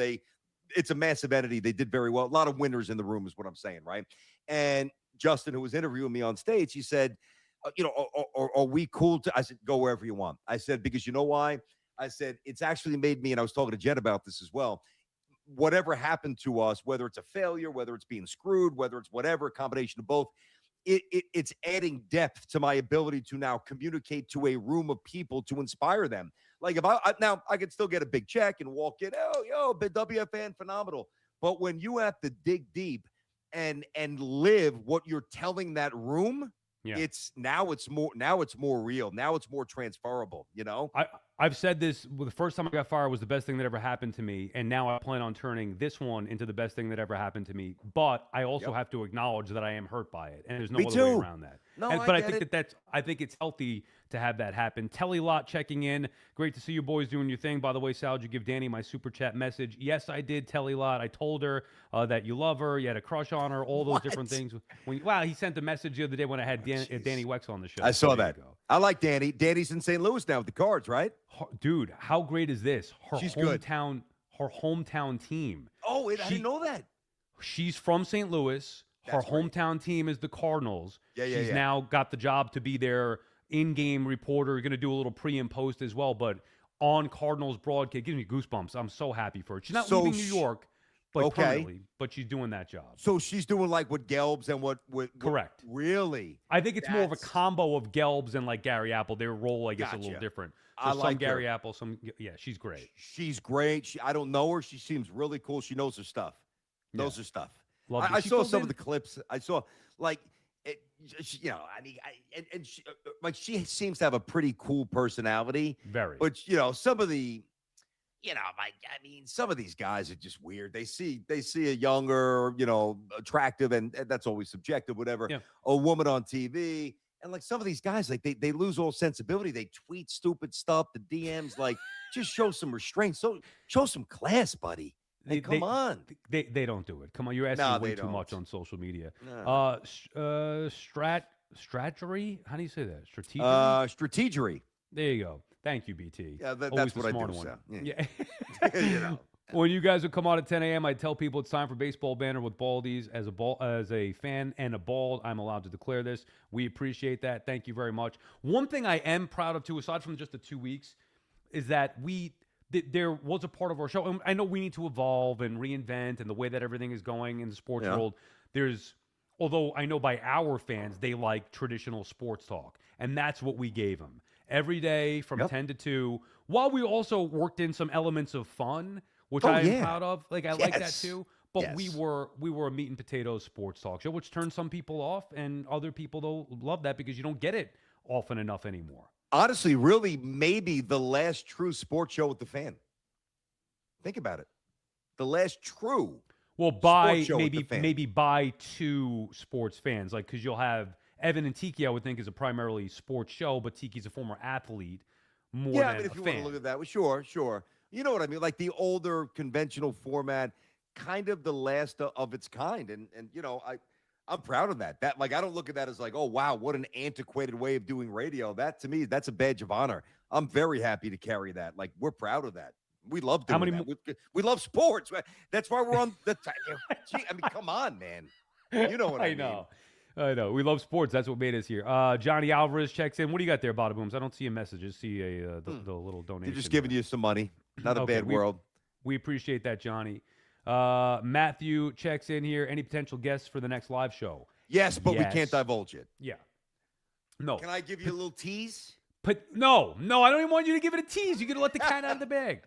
Speaker 2: it's a massive entity. They did very well. A lot of winners in the room is what I'm saying, right? And Justin, who was interviewing me on stage, he said, are we cool I said, go wherever you want. I said, because you know why? I said, it's actually made me, and I was talking to Jen about this as well, whatever happened to us, whether it's a failure, whether it's being screwed, whether it's whatever, a combination of both, it's adding depth to my ability to now communicate to a room of people to inspire them. Like if I could still get a big check and walk in, but WFAN, phenomenal. But when you have to dig deep and live what you're telling that room, it's more real. Now it's more transferable,
Speaker 1: I've said this, the first time I got fired was the best thing that ever happened to me. And now I plan on turning this one into the best thing that ever happened to me. But I also have to acknowledge that I am hurt by it. And there's no other way around that.
Speaker 2: No, I
Speaker 1: But I
Speaker 2: get
Speaker 1: think
Speaker 2: it.
Speaker 1: I think it's healthy to have that happen. Telly Lot checking in. Great to see you boys doing your thing. By the way, Sal, did you give Danny my super chat message? Yes, I did. Telly Lot. I told her that you love her, you had a crush on her, all those different
Speaker 2: What?
Speaker 1: things. Wow, he sent a message the other day when I had
Speaker 2: Oh, jeez.
Speaker 1: Danny Wex on the show.
Speaker 2: I
Speaker 1: So
Speaker 2: saw
Speaker 1: there you
Speaker 2: that.
Speaker 1: go.
Speaker 2: I like Danny. Danny's in St. Louis now with the Cards, right?
Speaker 1: Dude, how great is this?
Speaker 2: She's good.
Speaker 1: Her hometown team.
Speaker 2: Oh, I didn't
Speaker 1: She
Speaker 2: know that.
Speaker 1: She's from St. Louis. Her
Speaker 2: That's great.
Speaker 1: hometown team is the Cardinals.
Speaker 2: Yeah, yeah,
Speaker 1: She's
Speaker 2: yeah.
Speaker 1: now got the job to be their in-game reporter. Going to do a little pre and post as well, but on Cardinals broadcast gives me goosebumps. I'm so happy for her. She's not
Speaker 2: So
Speaker 1: leaving New York, but
Speaker 2: okay.
Speaker 1: permanently, but she's doing that job.
Speaker 2: So she's doing like what Gelbs and what
Speaker 1: Correct.
Speaker 2: Really?
Speaker 1: I think it's more of a
Speaker 2: That's-
Speaker 1: combo of Gelbs and like Gary Apple. Their role, I guess, a
Speaker 2: Gotcha.
Speaker 1: little different. So
Speaker 2: I
Speaker 1: some
Speaker 2: like
Speaker 1: Gary
Speaker 2: her.
Speaker 1: Apple, some she's great.
Speaker 2: She's great. I don't know her. She seems really cool. She knows her stuff. Knows her stuff.
Speaker 1: Love it.
Speaker 2: I
Speaker 1: She
Speaker 2: saw
Speaker 1: filled
Speaker 2: some
Speaker 1: in-
Speaker 2: of the clips. I saw like, you know, I mean, and she, like she seems to have a pretty cool personality.
Speaker 1: Very.
Speaker 2: But you know, some of the, you know, like I mean, some of these guys are just weird. They see a younger, you know, attractive, and that's always subjective, whatever.
Speaker 1: Yeah.
Speaker 2: A woman on TV. And like some of these guys, like they lose all sensibility. They tweet stupid stuff, the DMs, like just show some restraint. So show some class, buddy. Hey, come on.
Speaker 1: They don't do it. Come on, you're asking
Speaker 2: No,
Speaker 1: way
Speaker 2: they
Speaker 1: too
Speaker 2: don't.
Speaker 1: much on social media.
Speaker 2: No.
Speaker 1: Strategery? How do you say that? Strategery?
Speaker 2: Strategery.
Speaker 1: There you go. Thank you, BT.
Speaker 2: Yeah,
Speaker 1: Always
Speaker 2: that's
Speaker 1: the
Speaker 2: what I
Speaker 1: smart
Speaker 2: do.
Speaker 1: one.
Speaker 2: So,
Speaker 1: Yeah.
Speaker 2: you know.
Speaker 1: When you guys would come on at 10 a.m., I'd tell people it's time for baseball banner with baldies. As a fan and a bald, I'm allowed to declare this. We appreciate that. Thank you very much. One thing I am proud of too, aside from just the 2 weeks, is that there was a part of our show. And I know we need to evolve and reinvent, and the way that everything is going in the sports world. Although I know by our fans, they like traditional sports talk, and that's what we gave them every day from 10 to 2. While we also worked in some elements of fun, which I am proud of. Like I like that too. But we were a meat and potatoes sports talk show, which turned some people off, and other people though love that because you don't get it often enough anymore.
Speaker 2: Honestly, really, maybe the last true sports show with the fan. Think about it. The last true.
Speaker 1: Well, maybe by 2 sports fans, like because you'll have Evan and Tiki. I would think is a primarily sports show, but Tiki's a former athlete. More than
Speaker 2: I mean, if
Speaker 1: a
Speaker 2: you
Speaker 1: fan.
Speaker 2: want to look at that, well, sure. You know what I mean? Like the older conventional format, kind of the last of its kind, and you know, I'm proud of that. That like I don't look at that as like, oh wow, what an antiquated way of doing radio. That to me, that's a badge of honor. I'm very happy to carry that. Like we're proud of that. We love doing that. We love sports. That's why we're on the. Gee, I mean, come on, man. You know what I mean?
Speaker 1: I know. We love sports. That's what made us here. Johnny Alvarez checks in. What do you got there, Bada Booms? I don't see a message. I just see the little donation.
Speaker 2: They're just giving you some money. Not a bad world.
Speaker 1: We appreciate that, Johnny. Matthew checks in here. Any potential guests for the next live show?
Speaker 2: Yes, but we can't divulge it.
Speaker 1: Yeah. No.
Speaker 2: Can I give you a little tease?
Speaker 1: But no, I don't even want you to give it a tease. You're gonna let the cat out of the bag.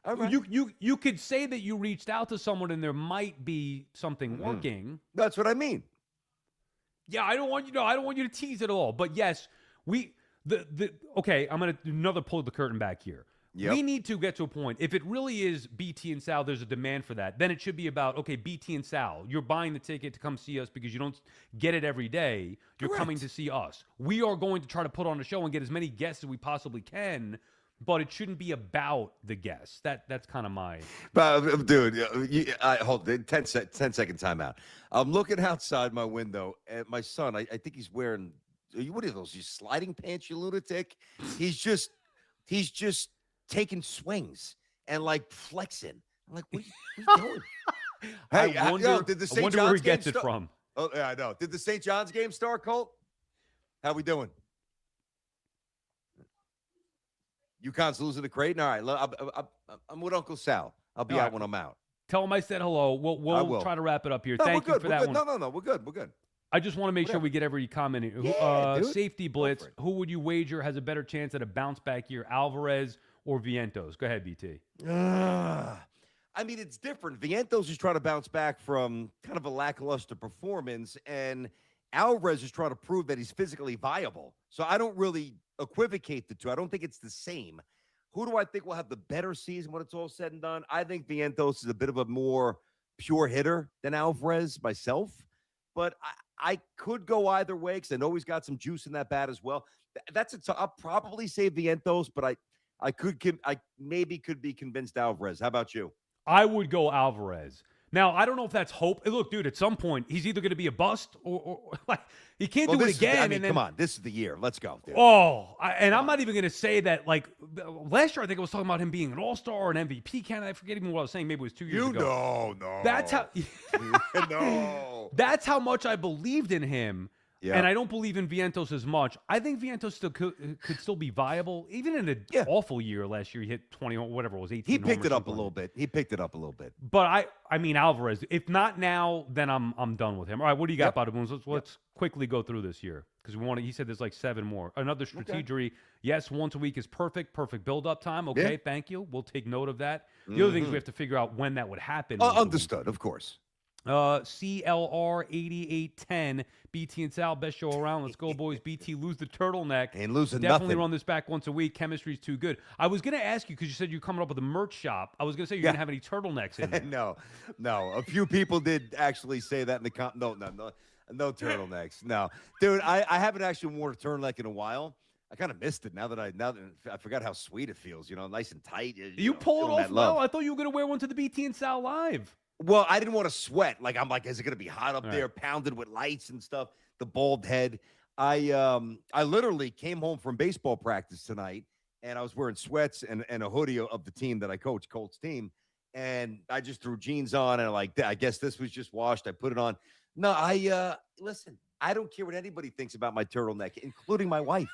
Speaker 2: All right.
Speaker 1: You could say that you reached out to someone and there might be something working.
Speaker 2: That's what I mean.
Speaker 1: Yeah, I don't want you to tease it at all. But yes, okay, I'm gonna do another pull the curtain back here. Yep. We need to get to a point. If it really is BT and Sal, there's a demand for that. Then it should be about, okay, BT and Sal, you're buying the ticket to come see us because you don't get it every day. You're coming to see us. We are going to try to put on a show and get as many guests as we possibly can, but it shouldn't be about the guests. That's kind of my...
Speaker 2: Dude, hold 10 second timeout. I'm looking outside my window at my son. I think he's wearing, what are those, these sliding pants, you lunatic? He's just taking swings and like flexing. I'm like, what are you doing? Hey,
Speaker 1: I wonder
Speaker 2: did the St. John's
Speaker 1: where he
Speaker 2: game
Speaker 1: gets it from.
Speaker 2: Oh, yeah, I know. Did the St. John's game start, Colt? How we doing? UConn's losing to Creighton. All right, I'm with Uncle Sal. I'll be out when I'm out.
Speaker 1: Tell him I said hello. We'll try to wrap it up here.
Speaker 2: No,
Speaker 1: Thank you for that one.
Speaker 2: No, we're good. We're good.
Speaker 1: I just want to make sure we get every comment in.
Speaker 2: Yeah,
Speaker 1: Safety blitz. Who would you wager has a better chance at a bounce back year, Alvarez or Vientos? Go ahead, BT.
Speaker 2: I mean, it's different. Vientos is trying to bounce back from kind of a lackluster performance, and Alvarez is trying to prove that he's physically viable. So I don't really equivocate the two. I don't think it's the same. Who do I think will have the better season when it's all said and done? I think Vientos is a bit of a more pure hitter than Alvarez myself. But I could go either way because I know he's got some juice in that bat as well. I'll probably say Vientos, but I maybe could be convinced Alvarez. How about you?
Speaker 1: I would go Alvarez. Now, I don't know if that's hope. Look, dude, at some point, he's either going to be a bust or like he can't do it again. And then,
Speaker 2: come on, this is the year. Let's go, dude.
Speaker 1: I'm not even going to say that. Like last year, I think I was talking about him being an all-star or an MVP candidate. I forget even what I was saying. Maybe it was 2 years ago.
Speaker 2: No.
Speaker 1: That's how.
Speaker 2: No.
Speaker 1: That's how much I believed in him.
Speaker 2: Yeah.
Speaker 1: And I don't believe in Vientos as much. I think Vientos still could still be viable, even in an awful year last year. He hit 20, whatever it was, 18.
Speaker 2: He picked it up a little bit.
Speaker 1: But I mean Alvarez. If not now, then I'm done with him. All right, what do you got, Bada Booms? Let's quickly go through this year because we want. He said there's like 7 more. Another strategery. Okay. Yes, once a week is perfect. Perfect build-up time. Okay, thank you. We'll take note of that. The other thing is we have to figure out when that would happen.
Speaker 2: Understood, of course.
Speaker 1: CLR 8810 BT and Sal, best show around. Let's go, boys. BT, lose the turtleneck.
Speaker 2: Ain't losing
Speaker 1: Definitely
Speaker 2: nothing.
Speaker 1: run this back once a week. Chemistry's too good. I was going to ask you because you said you're coming up with a merch shop. I was going to say you're going to have any turtlenecks in there.
Speaker 2: No. A few people did actually say that in the no turtlenecks. No, dude, I haven't actually worn a turtleneck in a while. I kind of missed it now that I forgot how sweet it feels. Nice and tight.
Speaker 1: You pull it off well. I thought you were going to wear one to the BT and Sal live.
Speaker 2: Well, I didn't want to sweat. Like, I'm like, is it going to be hot up there, pounded with lights and stuff? The bald head. I literally came home from baseball practice tonight, and I was wearing sweats and a hoodie of the team that I coach, Colts team, and I just threw jeans on, and I guess this was just washed. I put it on. No, listen, I don't care what anybody thinks about my turtleneck, including my wife.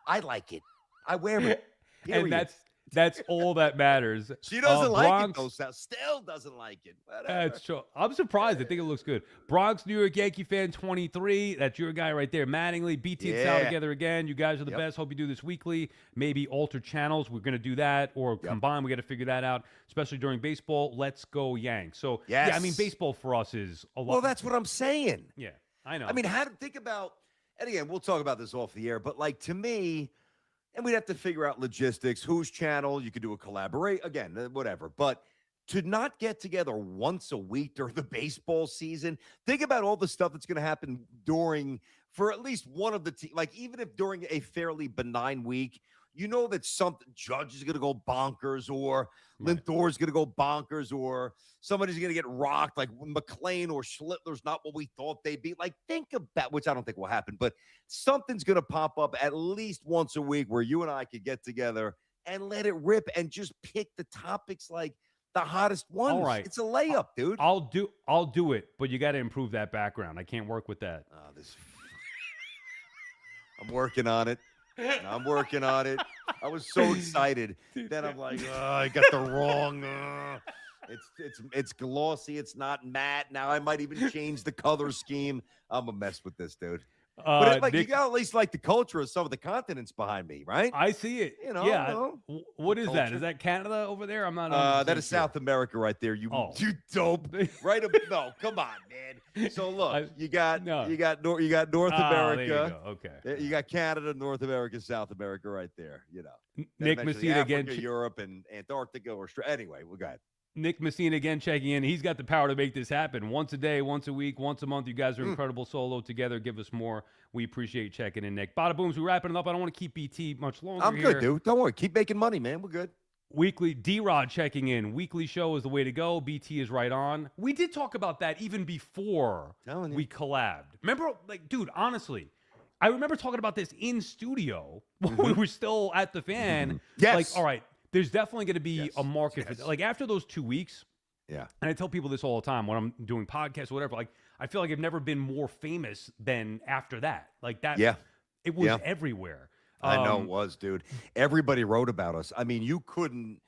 Speaker 2: I like it. I wear it. Period.
Speaker 1: And that's all that matters.
Speaker 2: She doesn't like it, though. Still doesn't like it.
Speaker 1: That's true. I'm surprised. I think it looks good. Bronx, New York Yankee fan 23. That's your guy right there. Mattingly, BT and Sal together again. You guys are the best. Hope you do this weekly. Maybe alter channels. We're going to do that. Or combine. We got to figure that out, especially during baseball. Let's go Yanks. So, yeah, I mean, baseball for us is a lot.
Speaker 2: Well, that's what I'm saying.
Speaker 1: Yeah, I know.
Speaker 2: I mean, think about, and again, we'll talk about this off the air, but like to me, and we'd have to figure out logistics, whose channel, you could do a collaborate, again, whatever. But to not get together once a week during the baseball season, think about all the stuff that's going to happen for at least one of the teams. Like, even if during a fairly benign week, that something, Judge is going to go bonkers, or Lindor is going to go bonkers, or somebody's going to get rocked, like McLean or Schlittler's not what we thought they'd be. Like, think about, which I don't think will happen, but something's going to pop up at least once a week where you and I could get together and let it rip and just pick the topics like the hottest ones.
Speaker 1: All right.
Speaker 2: It's a layup, dude.
Speaker 1: I'll do it, but you got to improve that background. I can't work with that.
Speaker 2: I'm working on it. I'm working on it. I was so excited. Then I'm like, I got the wrong. It's glossy. It's not matte. Now I might even change the color scheme. I'm a mess with this, dude. But Nick, you got at least like the culture of some of the continents behind me, right?
Speaker 1: I see it. What is that? Is that Canada over there? I'm not.
Speaker 2: That is South America right there. You dope. Right? No, come on, man. So look, you got North America.
Speaker 1: There you go. Okay.
Speaker 2: You got Canada, North America, South America, right there.
Speaker 1: Nick Messina again.
Speaker 2: Europe and Antarctica, or anyway, we got.
Speaker 1: Nick Messina again checking in. He's got the power to make this happen. Once a day, once a week, once a month. You guys are incredible solo together. Give us more. We appreciate checking in, Nick. Bada Booms, we're wrapping it up. I don't want to keep BT much longer.
Speaker 2: I'm good, dude. Don't worry. Keep making money, man. We're good.
Speaker 1: Weekly, D-Rod checking in. Weekly show is the way to go. BT is right on. We did talk about that even before we collabed. Remember, like, dude, honestly, I remember talking about this in studio when we were still at the fan.
Speaker 2: Yes.
Speaker 1: Like, all right, there's definitely going to be a market for like after those 2 weeks.
Speaker 2: Yeah.
Speaker 1: And I tell people this all the time when I'm doing podcasts or whatever. Like, I feel like I've never been more famous than after that. Like that.
Speaker 2: Yeah.
Speaker 1: It was everywhere.
Speaker 2: I know it was, dude. Everybody wrote about us. I mean, you couldn't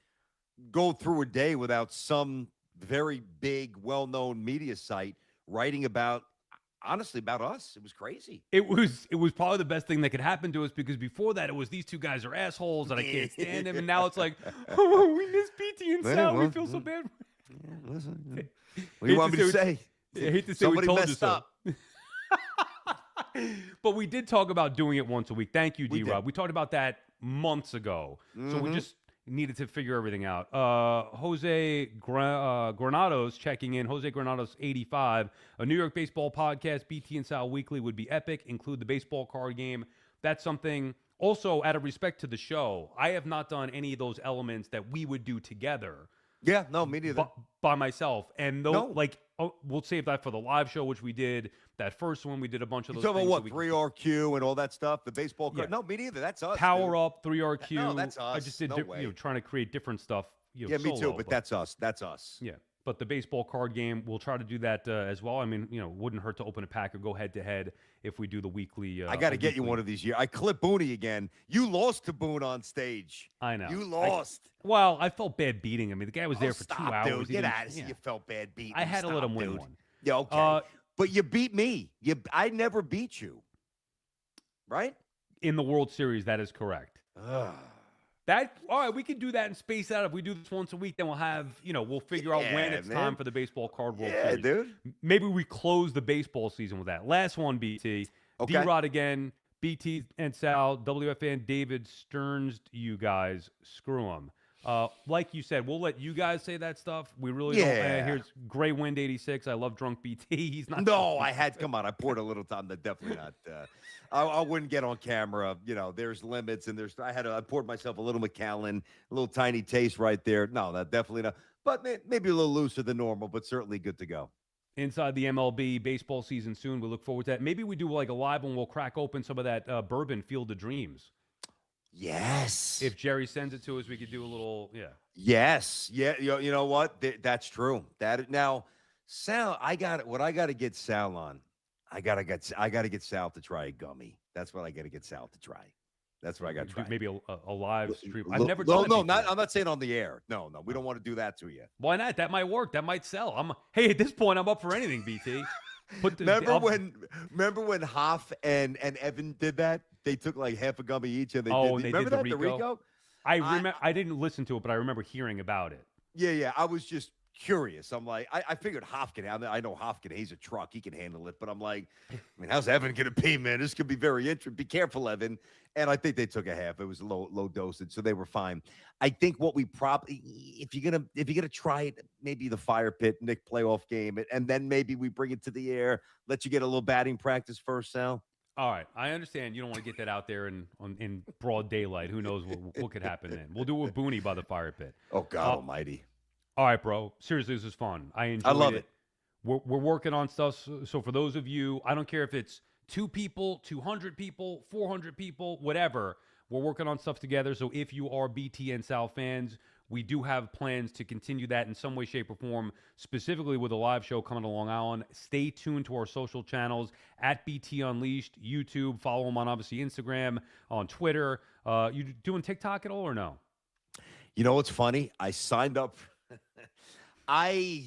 Speaker 2: go through a day without some very big, well-known media site writing about, honestly, about us. It was crazy.
Speaker 1: It was probably the best thing that could happen to us because before that, it was these two guys are assholes and I can't stand them. And now it's like, oh, we miss BT and Sal. We feel so bad.
Speaker 2: Yeah, listen. What do you want me to say?
Speaker 1: I hate to say
Speaker 2: somebody
Speaker 1: we told
Speaker 2: messed
Speaker 1: you so.
Speaker 2: up.
Speaker 1: But we did talk about doing it once a week. Thank you, D-Rob. We talked about that months ago. So we just, needed to figure everything out. Jose Granados checking in. Jose Granados 85. A New York baseball podcast, BT and Sal Weekly, would be epic. Include the baseball card game. That's something. Also, out of respect to the show, I have not done any of those elements that we would do together.
Speaker 2: Yeah, no, me neither.
Speaker 1: By myself. And though,
Speaker 2: No.
Speaker 1: like, we'll save that for the live show, which we did. That first one, we did a bunch of
Speaker 2: You
Speaker 1: those
Speaker 2: talking
Speaker 1: things.
Speaker 2: about what, 3RQ and all that stuff? The baseball card?
Speaker 1: Yeah.
Speaker 2: No, me neither. That's us.
Speaker 1: Power
Speaker 2: dude.
Speaker 1: Up, 3RQ.
Speaker 2: No, that's us.
Speaker 1: I just did,
Speaker 2: No way.
Speaker 1: trying to create different stuff.
Speaker 2: Yeah, me too,
Speaker 1: solo,
Speaker 2: but that's us. That's us.
Speaker 1: Yeah. But the baseball card game, we'll try to do that as well. I mean, wouldn't hurt to open a pack or go head to head if we do the weekly.
Speaker 2: I got to get you one of these years. I clip Booney again. You lost to Boone on stage.
Speaker 1: I know.
Speaker 2: You lost.
Speaker 1: I felt bad beating him. I mean, the guy was there for
Speaker 2: stop,
Speaker 1: 2 hours.
Speaker 2: Dude. Get out of here. You felt bad beating.
Speaker 1: I had to let him win
Speaker 2: dude.
Speaker 1: one.
Speaker 2: Yeah, okay. But you beat me. I never beat you. Right?
Speaker 1: In the World Series, that is correct. All right, we can do that and space out. If we do this once a week, then we'll have, we'll figure out when it's time for the baseball card World Series.
Speaker 2: Dude.
Speaker 1: Maybe we close the baseball season with that. Last one, BT.
Speaker 2: Okay.
Speaker 1: D-Rod again. BT and Sal, WFN, David Stearns, you guys, screw them. Like you said, we'll let you guys say that stuff. We really don't. Here's Gray Wind 86. I love drunk BT. He's not.
Speaker 2: No, come on. I poured a little time. That definitely not. I wouldn't get on camera. There's limits, and I poured myself a little Macallan, a little tiny taste right there. No, that definitely not. But maybe a little looser than normal, but certainly good to go.
Speaker 1: Inside the MLB baseball season soon. We look forward to that. Maybe we do like a live one. We'll crack open some of that bourbon Field of Dreams.
Speaker 2: Yes.
Speaker 1: If Jerry sends it to us, we could do a little,
Speaker 2: Yes. Yeah. You know what? That's true. Now, Sal, I got to get Sal on. I gotta get Sal to try a gummy. That's what I got to get Sal to try. That's what I got to try.
Speaker 1: Maybe a live stream. I've never
Speaker 2: done
Speaker 1: it.
Speaker 2: No,
Speaker 1: before.
Speaker 2: I'm not saying on the air. No, we don't want to do that to you.
Speaker 1: Why not? That might work. That might sell. Hey, at this point, I'm up for anything, BT.
Speaker 2: Remember when Hoff and Evan did that? They took like half a gummy each, and they
Speaker 1: did
Speaker 2: the
Speaker 1: Rico?
Speaker 2: Rico?
Speaker 1: I remember. I didn't listen to it, but I remember hearing about it.
Speaker 2: Yeah. I was just curious. I'm like, I figured Hoff can handle it. I know Hoff can. He's a truck. He can handle it. But I'm like, how's Evan going to be, man? This could be very interesting. Be careful, Evan. And I think they took a half. It was low dosage, so they were fine. I think what we probably, if you're gonna try it, maybe the fire pit Nick playoff game, and then maybe we bring it to the air. Let you get a little batting practice first, Sal.
Speaker 1: All right, I understand you don't want to get that out there in broad daylight. Who knows what could happen then? We'll do a Booney by the fire pit.
Speaker 2: Oh God Almighty!
Speaker 1: All right, bro. Seriously, this is fun. I
Speaker 2: love it.
Speaker 1: We're working on stuff. So for those of you, I don't care if it's 2 people, 200 people, 400 people, whatever. We're working on stuff together. So if you are BT and Sal fans, we do have plans to continue that in some way, shape, or form, specifically with a live show coming to Long Island. Stay tuned to our social channels at BT Unleashed, YouTube. Follow them on, obviously, Instagram, on Twitter. You doing TikTok at all or no?
Speaker 2: You know what's funny? I signed up. I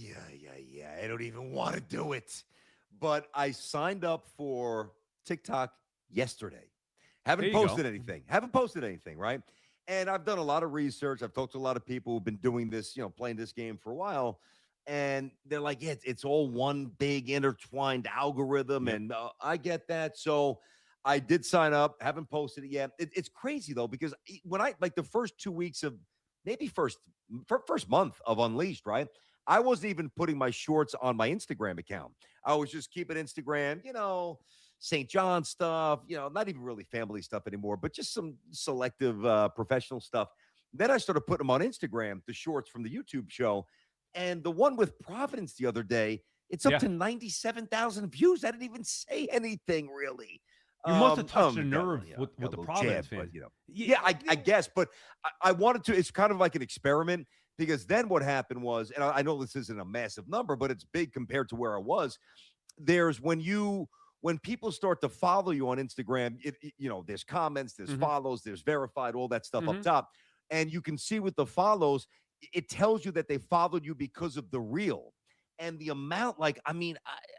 Speaker 2: don't even want to do it. But I signed up for TikTok yesterday. Haven't posted anything, right? And I've done a lot of research. I've talked to a lot of people who've been doing this, playing this game for a while. And they're like, yeah, it's all one big intertwined algorithm. Yep. And I get that. So I did sign up. Haven't posted it yet. It's crazy, though, because when the first 2 weeks of first month of Unleashed, right? I wasn't even putting my shorts on my Instagram account. I was just keeping Instagram, St. John stuff, not even really family stuff anymore, but just some selective professional stuff. Then I started putting them on Instagram, the shorts from the YouTube show. And the one with Providence the other day, it's up to 97,000 views. I didn't even say anything, really.
Speaker 1: You must have touched a nerve with the Providence fans.
Speaker 2: I guess. But I wanted to. It's kind of like an experiment, because then what happened was, and I know this isn't a massive number, but it's big compared to where I was. There's when people start to follow you on Instagram, there's comments, there's follows, there's verified, all that stuff up top. And you can see with the follows, it tells you that they followed you because of the reel. And the amount,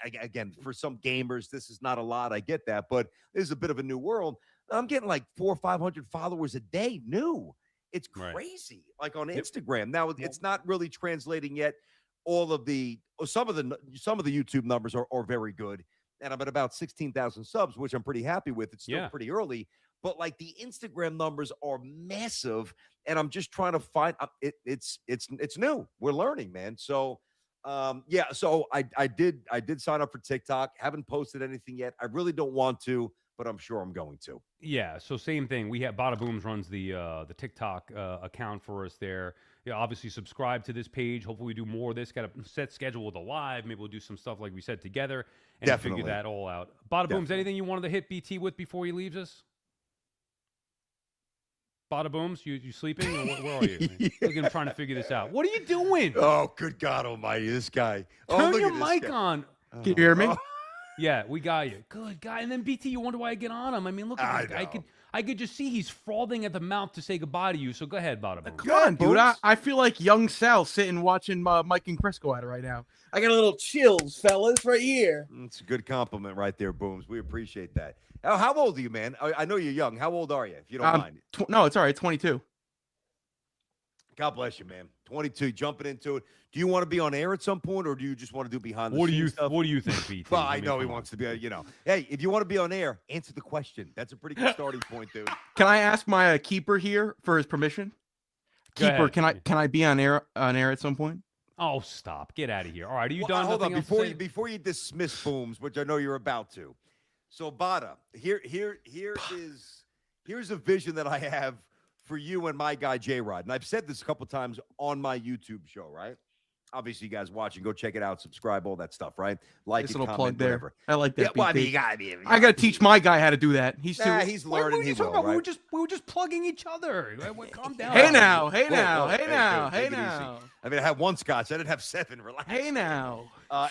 Speaker 2: again, for some gamers, this is not a lot. I get that, but this is a bit of a new world. I'm getting like 400 or 500 followers a day new. It's crazy, like on Instagram. Now, it's not really translating yet. Some of the YouTube numbers are very good. And I'm at about 16,000 subs, which I'm pretty happy with. It's still pretty early. but like the Instagram numbers are massive, and I'm just trying to find it's new. We're learning, man. So yeah, so I did sign up for TikTok. Haven't posted anything yet. I really don't want to, but I'm sure I'm going to.
Speaker 1: Yeah, so same thing. We have Bada Booms runs the TikTok account for us there. Yeah, obviously subscribe to this page. Hopefully we do more of this. Got a set schedule with a live. Maybe we'll do some stuff like we said together and
Speaker 2: Definitely.
Speaker 1: figure that all out. Bada Booms,
Speaker 2: Definitely.
Speaker 1: anything you wanted to hit BT with before he leaves us? Bada Booms, you sleeping? Or where are you? Look at him trying to figure this out. What are you doing?
Speaker 2: Oh, good God Almighty, this guy!
Speaker 1: Turn
Speaker 2: look
Speaker 1: your
Speaker 2: at this
Speaker 1: mic
Speaker 2: guy.
Speaker 1: on.
Speaker 3: Can you hear me?
Speaker 2: Oh,
Speaker 1: Yeah, we got you. Good guy. And then BT, you wonder why I get on him. I mean, look at this guy.
Speaker 2: know.
Speaker 1: I could just see he's frothing at the mouth to say goodbye to you. So go ahead, Bada Booms.
Speaker 3: Come on, dude.
Speaker 2: Booms.
Speaker 3: I feel like young Sal sitting watching Mike and Chris go at it right now. I got a little chills, fellas, right here.
Speaker 2: It's a good compliment right there, Booms. We appreciate that. How old are you, man? I know you're young. How old are you, if you don't mind?
Speaker 3: No, it's all right. 22.
Speaker 2: God bless you, man. 22, jumping into it. Do you want to be on air at some point, or do you just want to do behind the scenes stuff?
Speaker 1: What do you think, BT?
Speaker 2: Well, I know he wants to be, Hey, if you want to be on air, answer the question. That's a pretty good starting point, dude.
Speaker 3: Can I ask my keeper here for his permission?
Speaker 1: Go
Speaker 3: Keeper,
Speaker 1: ahead.
Speaker 3: can I be on air at some point?
Speaker 1: Oh, stop. Get out of here. All right, are you
Speaker 2: Well,
Speaker 1: done?
Speaker 2: hold on,
Speaker 1: Nothing else to say?
Speaker 2: before you dismiss Booms, which I know you're about to. So, Bada, here's a vision that I have for you and my guy J-Rod. And I've said this a couple times on my YouTube show, right? Obviously, you guys watching, go check it out, subscribe, all that stuff, right? Like
Speaker 3: Nice
Speaker 2: it,
Speaker 3: little
Speaker 2: comment,
Speaker 3: plug there.
Speaker 2: whatever.
Speaker 3: I like that.
Speaker 2: Yeah, well, I mean,
Speaker 3: BT.
Speaker 2: you gotta be.
Speaker 3: I gotta teach my guy how to do that. He's too.
Speaker 2: He's
Speaker 1: What
Speaker 2: learning.
Speaker 1: were you
Speaker 2: He
Speaker 1: talking
Speaker 2: will,
Speaker 1: about?
Speaker 2: right?
Speaker 1: We were just plugging each other. Calm down.
Speaker 3: Hey now, hey
Speaker 2: Whoa,
Speaker 3: now,
Speaker 2: whoa,
Speaker 3: hey now,
Speaker 2: dude,
Speaker 3: hey
Speaker 2: take it easy.
Speaker 3: now,
Speaker 2: I mean, I had one scotch. I didn't have 7. Relax.
Speaker 3: hey now.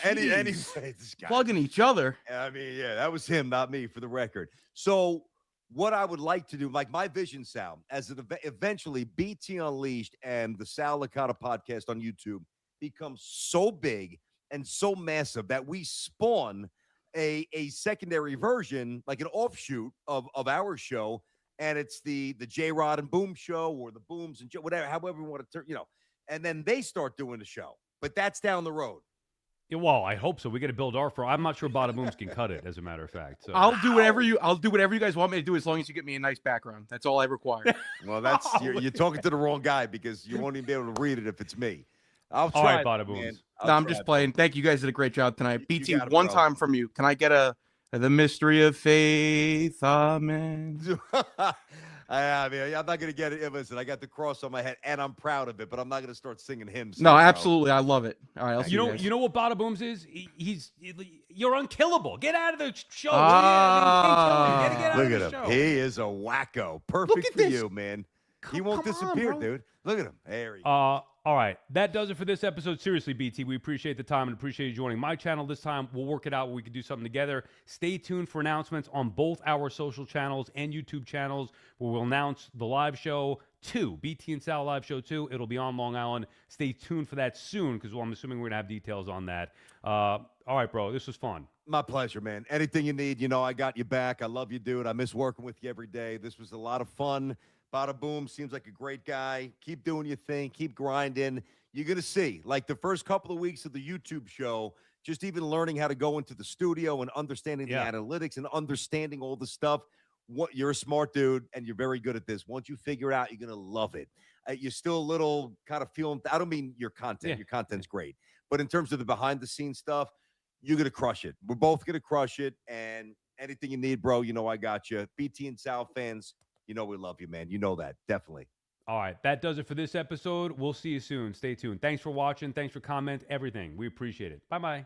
Speaker 2: Anyway,
Speaker 3: Jeez.
Speaker 2: this guy.
Speaker 3: Plugging each other.
Speaker 2: I mean, yeah, that was him, not me, for the record. So, what I would like to do, like my vision, Sal, as it eventually BT Unleashed and the Sal Licata podcast on YouTube becomes so big and so massive that we spawn a secondary version, like an offshoot of our show, and it's the J-Rod and Boom show, or the Booms and whatever, however we want to turn, and then they start doing the show. But that's down the road.
Speaker 1: Yeah, well, I hope so. We got to build our. I'm not sure Bada Booms can cut it, as a matter of fact. So.
Speaker 3: I'll do whatever you guys want me to do, as long as you get me a nice background. That's all I require.
Speaker 2: Well, that's you're talking to the wrong guy, because you won't even be able to read it if it's me. I'll
Speaker 1: All
Speaker 2: try.
Speaker 1: right, Bada
Speaker 2: man.
Speaker 1: Booms.
Speaker 3: No, I'm just playing. Thank you, guys did a great job tonight. BT,
Speaker 2: got it,
Speaker 3: one
Speaker 2: bro.
Speaker 3: time from you. Can I get the mystery of faith? Amen.
Speaker 2: I mean, I'm not gonna get it. Listen, I got the cross on my head, and I'm proud of it. But I'm not gonna start singing hymns.
Speaker 3: No,
Speaker 2: bro.
Speaker 3: absolutely. I love it. All right, I'll see you guys.
Speaker 1: You know what Bada Booms is? You're unkillable. Get out of the show.
Speaker 3: Ah.
Speaker 1: You can't kill him. Get out
Speaker 2: Look
Speaker 1: of
Speaker 2: at
Speaker 1: the
Speaker 2: him.
Speaker 1: show.
Speaker 2: He is a wacko. Perfect
Speaker 3: at
Speaker 2: for
Speaker 3: this.
Speaker 2: you, man. He won't
Speaker 1: Come on,
Speaker 2: disappear,
Speaker 1: bro.
Speaker 2: dude. Look at him. There he
Speaker 1: All right. That does it for this episode. Seriously, BT, we appreciate the time and appreciate you joining my channel this time. We'll work it out where we can do something together. Stay tuned for announcements on both our social channels and YouTube channels, where we'll announce the live show 2, BT and Sal live show 2. It'll be on Long Island. Stay tuned for that soon, because I'm assuming we're going to have details on that. All right, bro. This was fun.
Speaker 2: My pleasure, man. Anything you need, I got you back. I love you, dude. I miss working with you every day. This was a lot of fun. Bada Boom seems like a great guy. Keep doing your thing. Keep grinding. You're going to see, like the first couple of weeks of the YouTube show, just even learning how to go into the studio and understanding the analytics and understanding all the stuff. You're a smart dude, and you're very good at this. Once you figure it out, you're going to love it. You're still a little kind of feeling, I don't mean your content.
Speaker 1: Yeah.
Speaker 2: Your content's great. But in terms of the behind-the-scenes stuff, you're going to crush it. We're both going to crush it. And anything you need, bro, I got you. BT and Sal fans, we love you, man. You know that. Definitely.
Speaker 1: All right. That does it for this episode. We'll see you soon. Stay tuned. Thanks for watching. Thanks for comment. Everything. We appreciate it. Bye-bye.